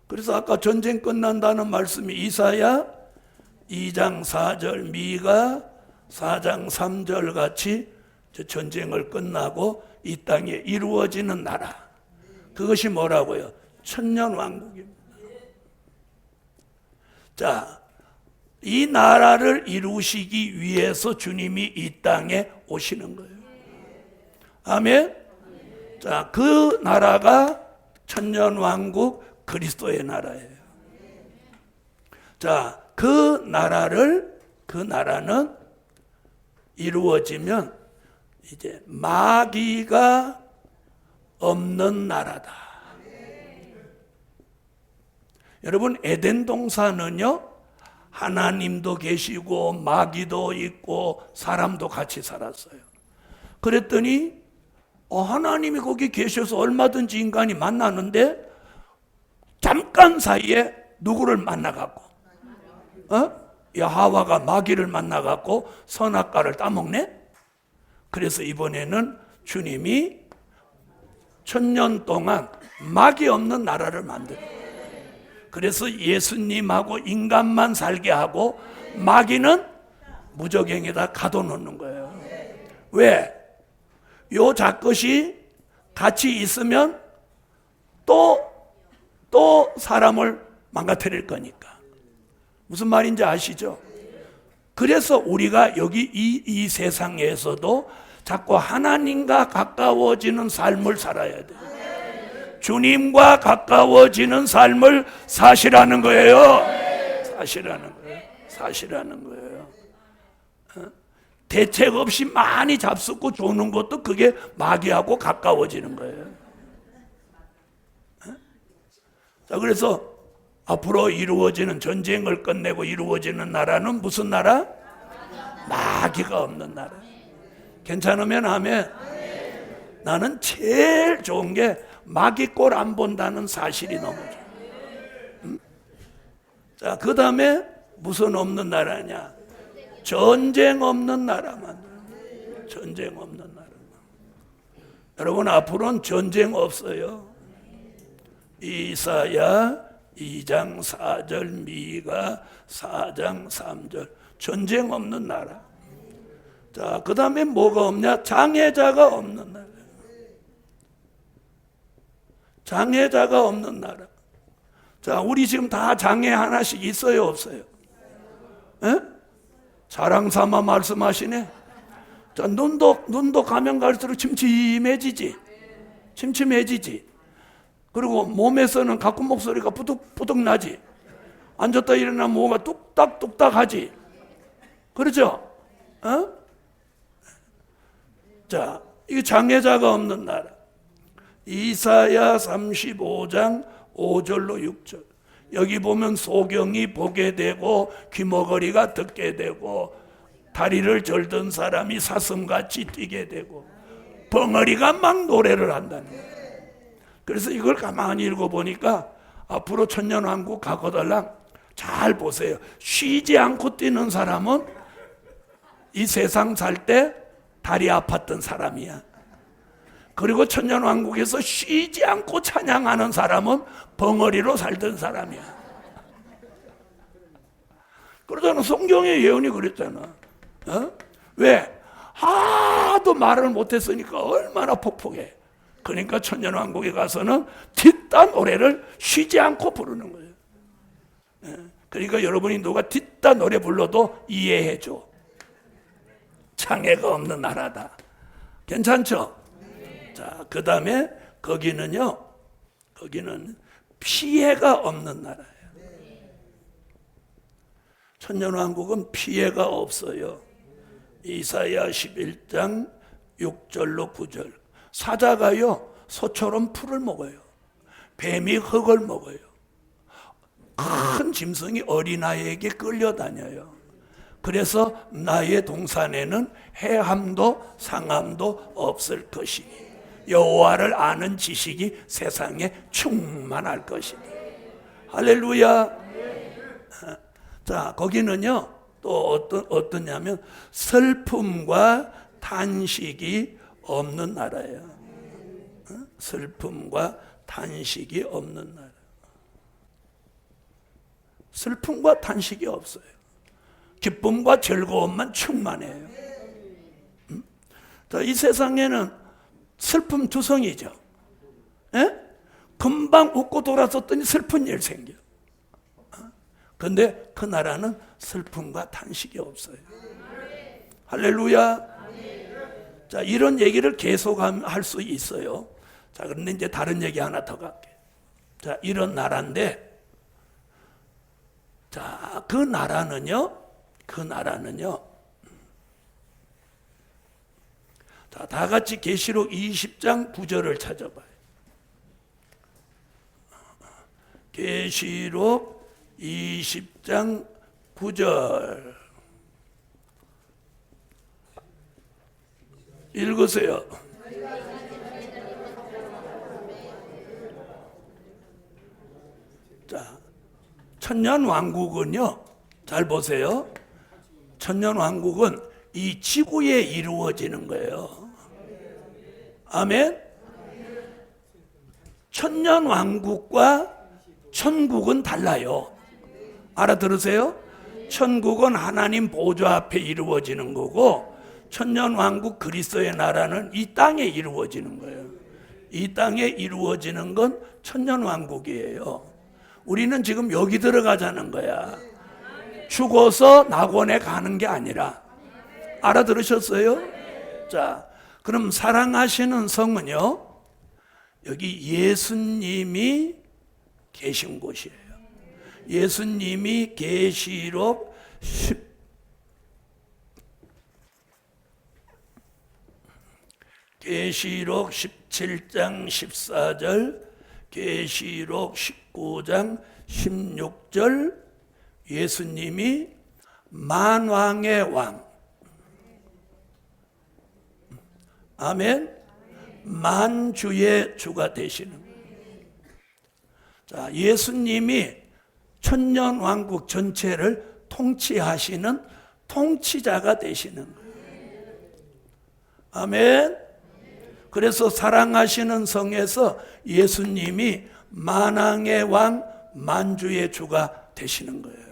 그래서 아까 전쟁 끝난다는 말씀이 이사야 2장 4절, 미가 4장 3절 같이 전쟁을 끝나고 이 땅에 이루어지는 나라. 그것이 뭐라고요? 천년왕국입니다. 자, 이 나라를 이루시기 위해서 주님이 이 땅에 오시는 거예요. 아멘. 자, 그 나라가 천년왕국 그리스도의 나라예요. 자, 그 나라는 이루어지면 이제 마귀가 없는 나라다. 여러분, 에덴 동산은요, 하나님도 계시고 마귀도 있고 사람도 같이 살았어요. 그랬더니 하나님이 거기 계셔서 얼마든지 인간이 만나는데 잠깐 사이에 누구를 만나갖고 하와가 마귀를 만나갖고 선악과를 따먹네. 그래서 이번에는 주님이 1000년 동안 마귀 없는 나라를 만들어요. 그래서 예수님하고 인간만 살게 하고 마귀는 무적행에다 가둬놓는 거예요. 왜? 요 작것이 같이 있으면 또 사람을 망가뜨릴 거니까. 무슨 말인지 아시죠? 그래서 우리가 여기 이 세상에서도 자꾸 하나님과 가까워지는 삶을 살아야 돼요. 주님과 가까워지는 삶을 사시라는 거예요. 사시라는 거예요. 대책 없이 많이 잡숫고 조는 것도 그게 마귀하고 가까워지는 거예요. 자, 그래서 앞으로 이루어지는 전쟁을 끝내고 이루어지는 나라는 무슨 나라? 마귀가 없는 나라. 괜찮으면 아멘. 나는 제일 좋은 게 마귀 꼴 안 본다는 사실이 너무 좋아. 자, 그 다음에 무슨 없는 나라냐? 전쟁 없는 나라만. 전쟁 없는 나라만. 여러분, 앞으로는 전쟁 없어요. 이사야 2장 4절, 미가 4장 3절. 전쟁 없는 나라. 자, 그 다음에 뭐가 없냐? 장애자가 없는 나라. 장애자가 없는 나라. 자, 우리 지금 다 장애 하나씩 있어요, 없어요? 에? 자랑 삼아 말씀하시네. 자, 눈도 가면 갈수록 침침해지지. 그리고 몸에서는 가끔 목소리가 부득부득 나지. 앉았다 일어나면 뭐가 뚝딱뚝딱 하지. 그렇죠? 자, 이 장애자가 없는 나라. 이사야 35장 5절로 6절. 여기 보면 소경이 보게 되고 귀머거리가 듣게 되고 다리를 절던 사람이 사슴같이 뛰게 되고 벙어리가 막 노래를 한다는 거예요. 그래서 이걸 가만히 읽어보니까 앞으로 천년왕국 가거달랑 잘 보세요. 쉬지 않고 뛰는 사람은 이 세상 살 때 다리 아팠던 사람이야. 그리고 천년왕국에서 쉬지 않고 찬양하는 사람은 벙어리로 살던 사람이야. 그러잖아. 성경의 예언이 그랬잖아. 왜? 하도 말을 못했으니까 얼마나 폭폭해. 그러니까 천년왕국에 가서는 뒷단 노래를 쉬지 않고 부르는 거예요. 그러니까 여러분이 누가 뒷단 노래 불러도 이해해줘. 장애가 없는 나라다. 괜찮죠? 자, 그 다음에 거기는 피해가 없는 나라예요. 천년왕국은 피해가 없어요. 이사야 11장 6절로 9절. 사자가요, 소처럼 풀을 먹어요. 뱀이 흙을 먹어요. 큰 짐승이 어린아이에게 끌려다녀요. 그래서 나의 동산에는 해함도 상함도 없을 것이니 여호와를 아는 지식이 세상에 충만할 것이니. 할렐루야. 자, 거기는요 또 어떠냐면 슬픔과 탄식이 없는 나라예요. 슬픔과 탄식이 없는 나라. 슬픔과 탄식이 없어요. 기쁨과 즐거움만 충만해요. 자, 이 세상에는 슬픔 투성이죠. 에? 금방 웃고 돌아섰더니 슬픈 일 생겨. 그런데 그 나라는 슬픔과 탄식이 없어요. 할렐루야. 자, 이런 얘기를 계속 할 수 있어요. 자, 그런데 이제 다른 얘기 하나 더 갈게요. 자, 이런 나라인데, 자, 그 나라는요, 자, 다 같이 계시록 20장 9절을 찾아봐요. 계시록 20장 9절 읽으세요. 자, 천년왕국은요, 잘 보세요. 천년왕국은 이 지구에 이루어지는 거예요. 아멘. 천년왕국과 천국은 달라요. 알아들으세요? 천국은 하나님 보좌 앞에 이루어지는 거고, 천년왕국 그리스도의 나라는 이 땅에 이루어지는 거예요. 이 땅에 이루어지는 건 천년왕국이에요. 우리는 지금 여기 들어가자는 거야. 죽어서 낙원에 가는 게 아니라. 알아들으셨어요? 자, 그럼 사랑하시는 성은요, 여기 예수님이 계신 곳이에요. 예수님이 계시록 17장 14절, 계시록 19장 16절, 예수님이 만왕의 왕, 아멘, 만주의 주가 되시는 거예요. 자, 예수님이 천년왕국 전체를 통치하시는 통치자가 되시는 거예요. 아멘. 그래서 사랑하시는 성에서 예수님이 만왕의 왕, 만주의 주가 되시는 거예요.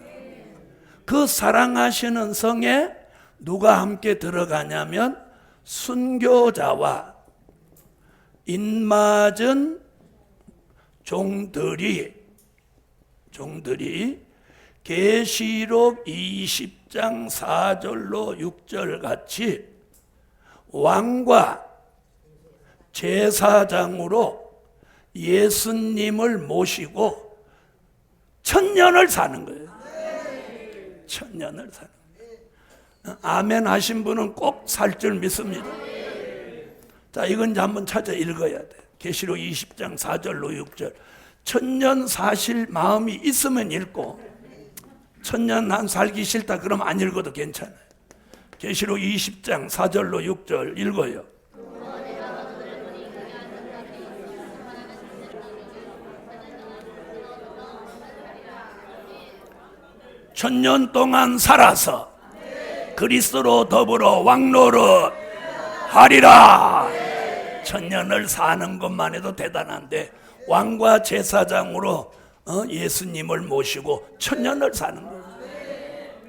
그 사랑하시는 성에 누가 함께 들어가냐면 순교자와 인맞은 종들이 계시록 20장 4절로 6절 같이 왕과 제사장으로 예수님을 모시고 천년을 사는 거예요. 천년을 사는 거예요. 아멘 하신 분은 꼭 살 줄 믿습니다. 자, 이건 이제 한번 찾아 읽어야 돼. 계시록 20장 4절로 6절. 천년 사실 마음이 있으면 읽고, 천년 난 살기 싫다 그럼 안 읽어도 괜찮아요. 계시록 20장 4절로 6절 읽어요. 천년 동안 살아서 그리스도로 더불어 왕노릇 하리라. 천년을 사는 것만 해도 대단한데, 왕과 제사장으로 예수님을 모시고 천년을 사는 거예요.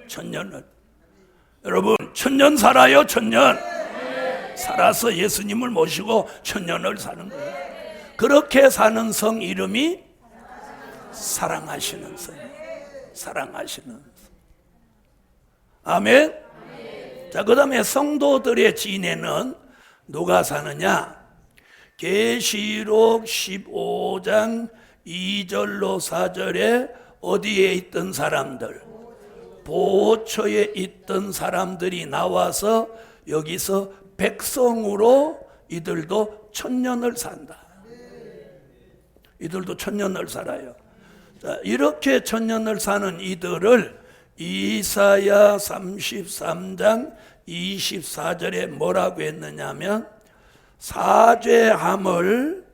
천년을. 여러분, 천년 살아요. 천년 살아서 예수님을 모시고 천년을 사는 거예요. 그렇게 사는 성 이름이 사랑하시는 성. 사랑하시는 성. 아멘. 자, 그 다음에 성도들의 진에는 누가 사느냐? 계시록 15장 2절로 4절에 어디에 있던 사람들? 보호처에 있던 사람들이 나와서 여기서 백성으로 이들도 천년을 산다. 이들도 천년을 살아요. 자, 이렇게 천년을 사는 이들을 이사야 33장 24절에 뭐라고 했느냐면, 사죄함을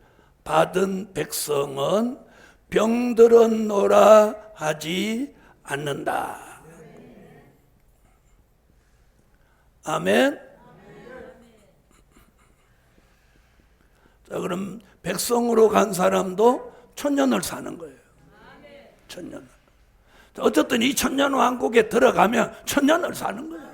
받은 백성은 병들었노라 하지 않는다. 아멘. 자, 그럼 백성으로 간 사람도 천년을 사는 거예요. 천년을. 어쨌든 이 천년 왕국에 들어가면 천년을 사는 거예요.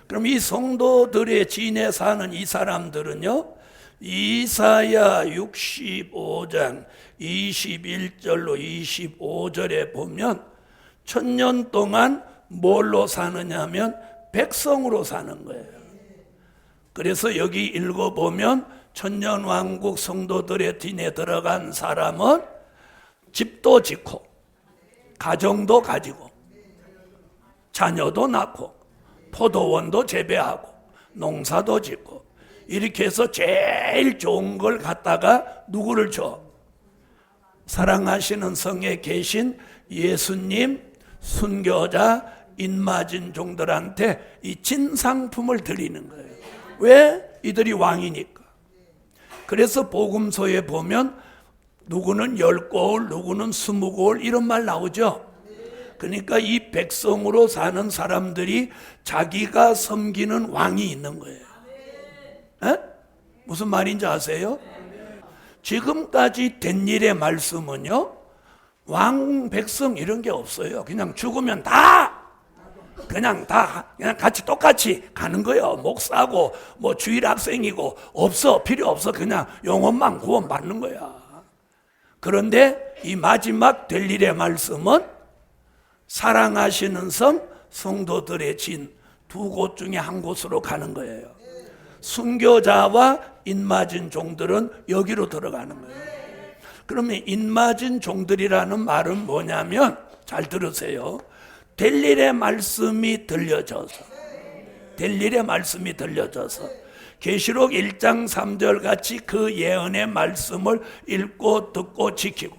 그럼 이 성도들의 진에 사는 이 사람들은요, 이사야 65장 21절로 25절에 보면 천년 동안 뭘로 사느냐면 백성으로 사는 거예요. 그래서 여기 읽어보면 천년왕국 성도들의 딘에 들어간 사람은 집도 짓고 가정도 가지고 자녀도 낳고 포도원도 재배하고 농사도 짓고 이렇게 해서 제일 좋은 걸 갖다가 누구를 줘? 사랑하시는 성에 계신 예수님, 순교자, 인맞은 종들한테 이 진상품을 드리는 거예요. 왜? 이들이 왕이니까. 그래서 복음서에 보면 누구는 10고을, 누구는 20고을 이런 말 나오죠. 그러니까 이 백성으로 사는 사람들이 자기가 섬기는 왕이 있는 거예요. 에? 무슨 말인지 아세요? 지금까지 된 일의 말씀은요, 왕, 백성 이런 게 없어요. 그냥 죽으면 그냥 같이 똑같이 가는 거예요. 목사고 뭐 주일 학생이고 없어, 필요 없어. 그냥 영혼만 구원받는 거야. 그런데 이 마지막 될 일의 말씀은 사랑하시는 성, 성도들의 진 두 곳 중에 한 곳으로 가는 거예요. 순교자와 인맞은 종들은 여기로 들어가는 거예요. 그러면 인맞은 종들이라는 말은 뭐냐면, 잘 들으세요. 될 일의 말씀이 들려져서 계시록 1장 3절 같이 그 예언의 말씀을 읽고 듣고 지키고,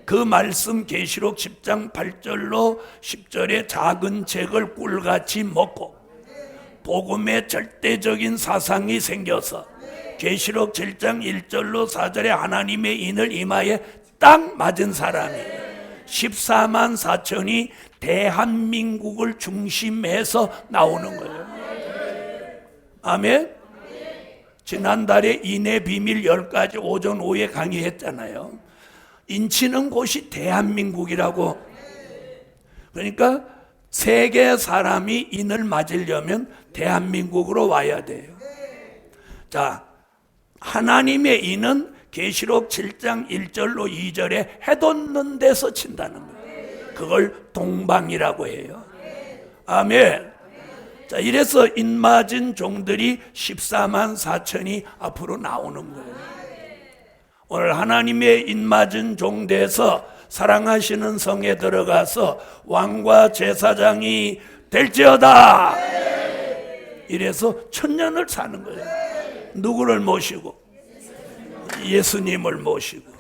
그 말씀 계시록 10장 8절로 10절의 작은 책을 꿀같이 먹고 복음의 절대적인 사상이 생겨서 계시록 7장 1절로 4절에 하나님의 인을 이마에 딱 맞은 사람이 14만 4천이 대한민국을 중심해서 나오는 거예요. 아멘. 지난달에 인의 비밀 10가지 오전 오후에 강의했잖아요. 인치는 곳이 대한민국이라고. 그러니까 세계 사람이 인을 맞으려면 대한민국으로 와야 돼요. 자, 하나님의 인은 계시록 7장 1절로 2절에 해돋는 데서 친다는 거예요. 그걸 동방이라고 해요. 아멘. 자, 이래서 인맞은 종들이 14만 4천이 앞으로 나오는 거예요. 오늘 하나님의 인맞은 종 돼서 사랑하시는 성에 들어가서 왕과 제사장이 될지어다. 이래서 천년을 사는 거예요. 누구를 모시고? 예수님을 모시고.